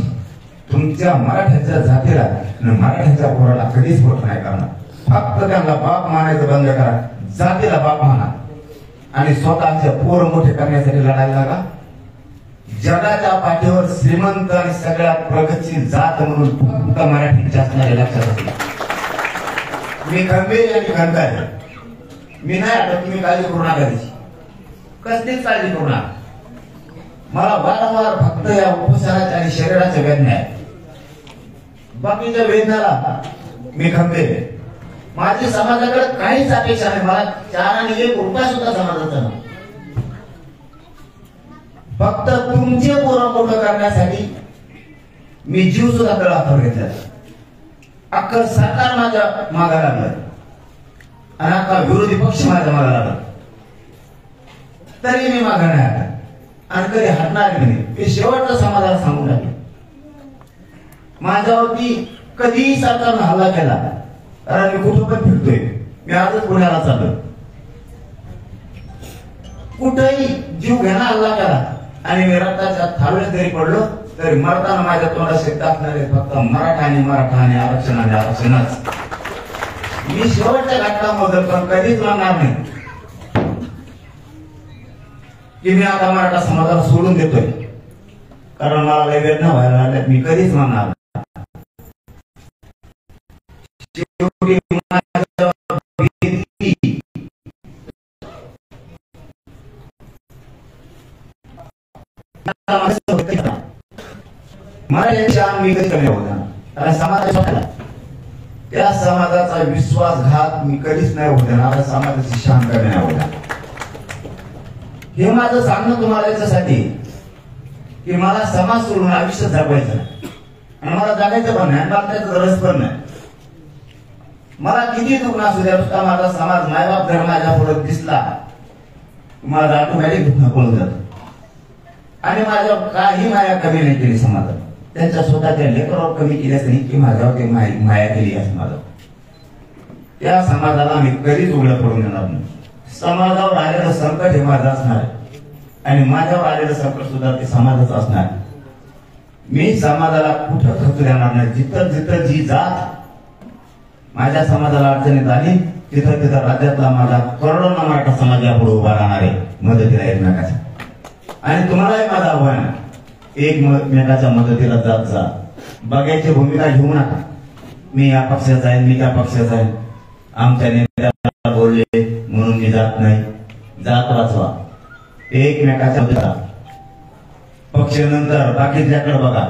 तुमच्या मराठ्यांच्या जातीला आणि मराठ्यांच्या पोराला कधीच मोठं नाही करणार. फक्त त्यांना बाप मानायचं बंद करा, जातीला बाप माना आणि स्वतःचे पोर मोठे करण्यासाठी लढायला लागा. जगाच्या पाठीवर श्रीमंत आणि सगळ्यात प्रगतशील जात म्हणून फक्त मराठीचे असणारे लक्षात असले. मी खंबीर आणि खंडर, मी नाही आता तुम्ही काळजी करू नका, त्याची कसलीच काळजी करू नका. मला वारंवार फक्त या उपचाराच्या आणि शरीराच्या वेदना आहे. बाकीच्या वेदनाला मी खंबीर आहे. माझी समाजाकडे काहीच अपेक्षा नाही. मला 4 आणि 1 रुपया सुद्धा समाजाचा नाही. फक्त तुमचे पोरं मोठं करण्यासाठी मी जीव सुद्धा तळावर घेतला. अख्खं सरकार माझ्या मागा लागलं आणि अख्खा विरोधी पक्ष माझ्या मागा लागला, तरी मी मागा नाही हटणार आणि कधी हटणार नाही. मी शेवटचं समाजाला सांगून टाकलं, माझ्यावरती कधीही सरकारनं हल्ला केला कारण मी कुठं पण फिरतोय. मी आजच पुण्याला चाललो. कुठेही जीव घेणं हल्ला करा आणि मी रक्ताच्या थाळीत जरी पडलो तरी मरताना माझ्या तोंडात शब्द असणारे फक्त मराठा आणि आरक्षणच. मी शेवटच्या घटकामध्ये पण कधीच म्हणणार नाही की मी आता मराठा समाजाला सोडून देतोय, कारण मला लय वेदना व्हायला लागल्यात. मी कधीच म्हणणार मी कधी कमी होता, कारण समाजाचा त्या समाजाचा विश्वासघात मी कधीच नाही होत देणार. समाजाची शान कमी नाही होता. हे माझं सांगणं तुम्हाला याच्यासाठी की मला समाज सोडून आयुष्य जगायचं आणि मला जगायचं पण नाही, मला त्याचा रस पण नाही. मला किती दुःख असू द्या, नुसता माझा समाज मायबाप जर माझ्या पुढे दिसला माझा ऑटोमॅटिक दुःख पळून जात. आणि माझ्या काही माया कमी नाही केली समाजात, त्यांच्या स्वतःच्या लेकरावर कमी केल्याच नाही की माझ्यावर ते माया केली आहे समाजात. त्या समाजाला मी कधीच उघडं पडून देणार नाही. समाजावर आलेलं संकट हे माझं असणार आहे आणि माझ्यावर आलेलं संकट सुद्धा ते समाजाचं असणार. मी समाजाला कुठं खचू देणार नाही. जिथं जिथं जी जात माझ्या समाजाला अडचणीत आली तिथं तिथं राज्यातला माझा करोडोंना मराठा समाज यापुढे उभा राहणार आहे मदतीला एकमेकाच्या. आणि तुम्हालाही माझं आव्हान आहे, एकमेकाच्या मदतीला जात जा. बघायची भूमिका घेऊ नका. मी या पक्षाचा आहे, मी त्या पक्षाचा आहे, आमच्या नेत्याला बोलले म्हणून मी जात नाही. जात वाचवा, एकमेकाच्या मदतीला. पक्ष नंतर बाकीच्याकडे बघा,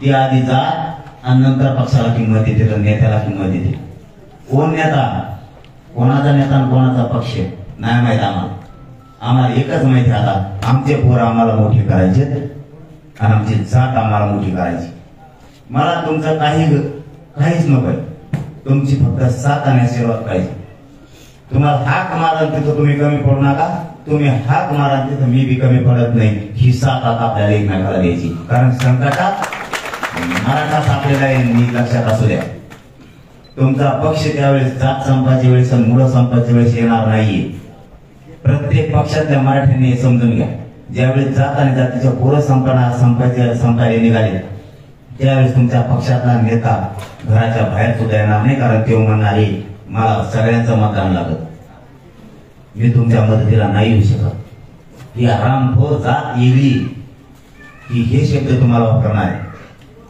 ती आधी जात आणि नंतर पक्षाला किंमत देते, नेत्याला किंमत देते. कोण नेता, कोणाचा नेता आणि कोणाचा पक्ष नाही माहित आम्हाला. आम्हाला एकच माहिती, आता आमचे पोर आम्हाला मोठी करायचे आणि आमची जात आम्हाला मोठी करायची. मला तुमचं काहीच नकोय, तुमची फक्त साथ आणि आशीर्वाद पाहिजे. तुम्हाला हाक मारा तिथं तुम्ही कमी पडू नका, तुम्ही हाक मारा तिथं मी बी कमी पडत नाही. ही साथ आता आपल्याला एकमेकाला द्यायची, कारण संकटात मराठा सापलेला आहे. मी लक्षात असू द्या, तुमचा पक्ष त्यावेळेस जात संपाच्या वेळेस मुलं संपाच्या वेळेस येणार नाहीये. प्रत्येक पक्षातल्या मराठ्यांनी समजून घ्या, ज्यावेळेस जात आणि जातीच्या पोरं संपायला निघाले त्यावेळेस तुमच्या पक्षातला नेता घराच्या बाहेर सुद्धा येणार नाही, कारण ते म्हणणार आहे मला सगळ्यांचं मतदान लागत, मी तुमच्या मदतीला नाही येऊ शकत. ही हरामखोर जात येली की हे शब्द तुम्हाला वापरणार आहे,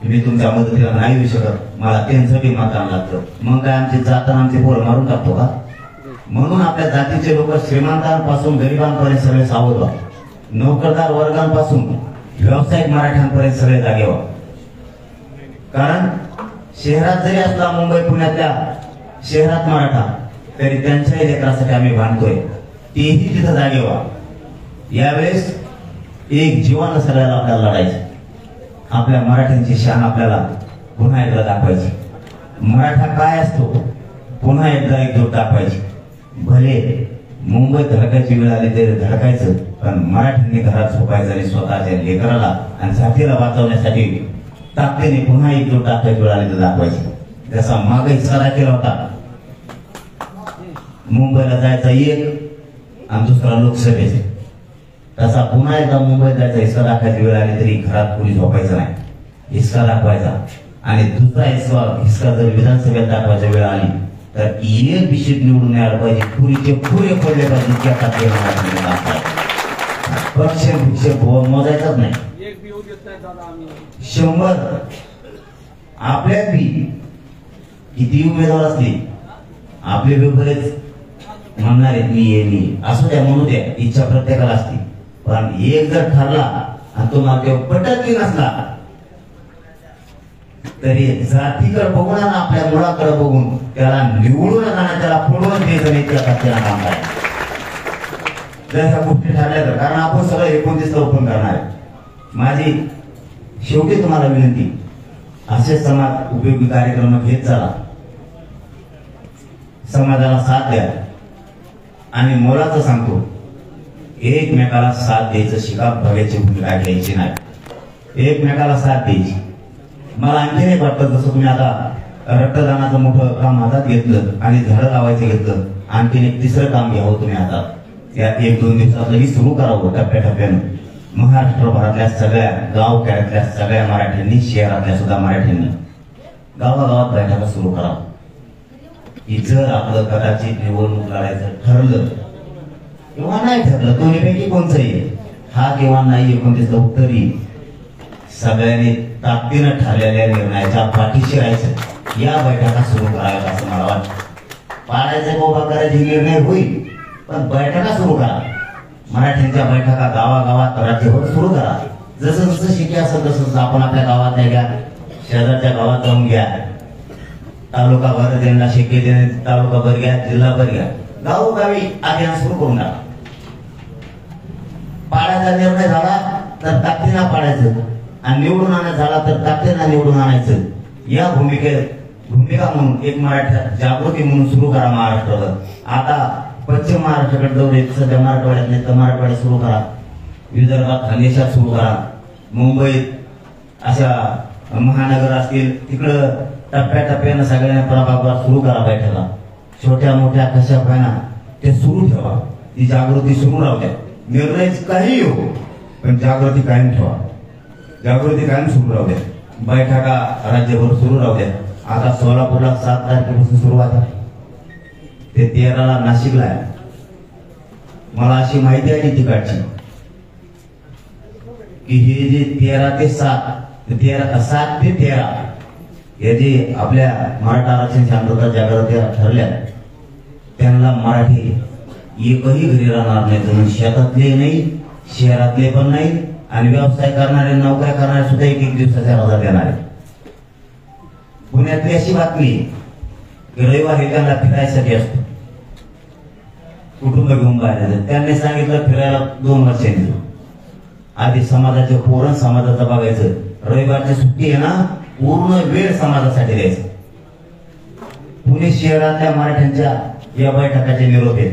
मी तुमच्या मदतीला नाही येऊ शकत, मला त्यांचं बी मतदान लागतं. मग काय आमची जात आमचे पोरं मारून टाकतो का? म्हणून आपल्या जातीचे लोक श्रीमंतांपासून गरिबांपर्यंत सगळे सावध व्हा. नोकरदार वर्गांपासून व्यावसायिक मराठ्यांपर्यंत सगळे जागे व्हा. कारण शहरात जरी असला, मुंबई पुण्यातल्या शहरात मराठा, तरी त्यांच्याही लेकरासाठी आम्ही बांधतोय, तेही तिथं जागे व्हा. यावेळेस एक जीवानं सगळ्याला आपल्याला लढायचं. आपल्या मराठ्यांची शान आपल्याला पुन्हा एकदा दाखवायची. मराठा काय असतो पुन्हा एकदा एकजूट दाखवायची. भले मुंबईत धडकायची वेळ आली तरी धडकायचं, पण मराठ्यांनी घरात झोपायचं आणि स्वतःच्या लेकराला आणि जातीला वाचवण्यासाठी ताकदीने पुन्हा एकजूट दाखवायची वेळ आली तर दाखवायची. जसा मागे इशारा केला होता मुंबईला जायचा एक आणि दुसरा लोकसभेचा, तसा पुन्हा एकदा मुंबईत जायचा हिस्सा दाखवायची वेळ आली तरी घरात कोणी झोपायचं नाही, हिस्सा दाखवायचा. आणि दुसरा हिस्सा जर विधानसभेत दाखवायची वेळ आली तर एक बिशीट निवडून यायला पाहिजे, पुरीचे पुरे पडले पाहिजे. पक्ष मोजायचाच नाही, 100 आपल्यात बी किती उमेदवार असले आपले बी बरेच म्हणणार आहेत मी ये असू द्या, म्हणू द्या, इच्छा प्रत्येकाला असते. पण एक जर ठरला आणि तुम्हाला तेव्हा पटत नसला तरी जातीकडे बघून आणि आपल्या मुलाकडे बघून त्याला निवडून आणि त्याला पुढवून द्यायचं नाही, त्याला काम करायचं. जर ह्या गोष्टी ठरल्या तर, कारण आपण सगळं 29 ओपन करणार आहे. माझी शेवटी तुम्हाला विनंती, असे समाज उपयोगी कार्यक्रम घेत चला, समाजाला साथ द्या. आणि मुलाचं सांगतो, एकमेकाला साथ द्यायचं शिका, बघायची भूमिका घ्यायची नाही, एकमेकाला साथ द्यायची. मला आणखी एक वाटतं, जसं तुम्ही आता रक्तदानाचं मोठं काम हातात घेतलं आणि झाडं लावायचं घेतलं, आणखीन एक तिसरं काम घ्यावं तुम्ही हातात, या 1-2 दिवसात लगेच सुरू करावं टप्प्याटप्प्यानं. महाराष्ट्रभरातल्या सगळ्या गावखेड्यातल्या सगळ्या मराठ्यांनी, शहरातल्या सुद्धा मराठ्यांनी गावागावात बैठका सुरू करावं. की जर आपलं कदाचित निवडणूक लढायचं ठरलं किंवा नाही ठरलं, दोन्हीपैकी कोणचंही हा किंवा नाही 29 उत्तर येईल. सगळ्यांनी ताकदीनं ठरलेल्या निर्णयाच्या पाठीशी राहायचं. या बैठका सुरू कराव्यात असं मला वाटतं. पाडायचे बोबा करायचे निर्णय होईल, पण बैठका सुरू करा. मराठ्यांच्या बैठका गावागावात राज्यभर सुरू करा. जसं जसं शक्य असेल तसं आपण आपल्या गावात घ्या, शेजारच्या गावात जाऊन घ्या. तालुका भर त्यांना शक्य देणे, तालुका भर घ्या, जिल्हा भर घ्या, गावोगावी अभियान सुरू करून टाका. पाडायचा निर्णय झाला तर ताकदीनं पाडायचं आणि निवडून आणायचा झाला तर ताकदीनं निवडून आणायचं. या भूमिका म्हणून एक मराठा जागृती म्हणून सुरू करा महाराष्ट्रावर. आता पश्चिम महाराष्ट्राकडे दौरे सध्या मराठवाड्यातले तर मराठवाड्यात सुरू करा, विदर्भात खानदेशात सुरू करा, मुंबईत अशा महानगर असतील तिकडं टप्प्याटप्प्यानं सगळ्यांना प्रभागात सुरू करा बैठका. छोट्या मोठ्या कशा पाहिना ते सुरू ठेवा. ती जागृती सुरू राहू द्या. निर्णय काही हो पण जागृती कायम ठेवा. जागृती कायम सुरू राहू द्या. बैठका राज्यभर सुरू राहू द्या. आता सोलापूरला 7 तारखेपासून सुरुवात आहे, ते 13ला नाशिकला आहे. मला अशी माहिती आहे तिकडची की हे जे 13 ते 7 ते 13 हे जे आपल्या मराठा आरक्षण शांतता जागृती ठरल्या, त्यांना मराठी एकही घरी राहणार नाही. जणू शेतातले नाही, शहरातले पण नाही, आणि व्यवसाय करणारे, नोकऱ्या करणारे सुद्धा 1 दिवसाच्या रजा देणार आहे. पुण्यातली अशी बातमी की रविवार हे त्यांना फिरायसाठी असतो, कुटुंब घेऊन बाहेर. त्यांनी सांगितलं फिरायला 2 वर्षांनी. आधी समाजाचे पोरण समाजाचं बघायचं, रविवारची सुट्टी आहे ना पूर्ण वेळ समाजासाठी द्यायचं. पुणे शहरातल्या मराठ्यांच्या या बैठकाचे निरोप आहेत.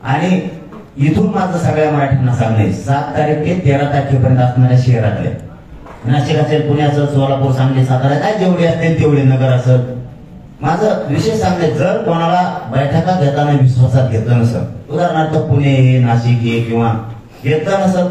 आणि इथून माझं सगळ्या मराठ्यांना सांगणे 7 तारीख ते 13 तारखेपर्यंत असणाऱ्या शहरातले, नाशिक असेल, पुणे असेल, सोलापूर, सांगली, सातारा, काय जेवढे असतील तेवढे, नगर असेल, माझं विशेष सांगणे, जर कोणाला बैठका घेताना विश्वासात घेतलं नसेल, उदाहरणार्थ पुणे हे, नाशिक हे किंवा घेतलं नसेल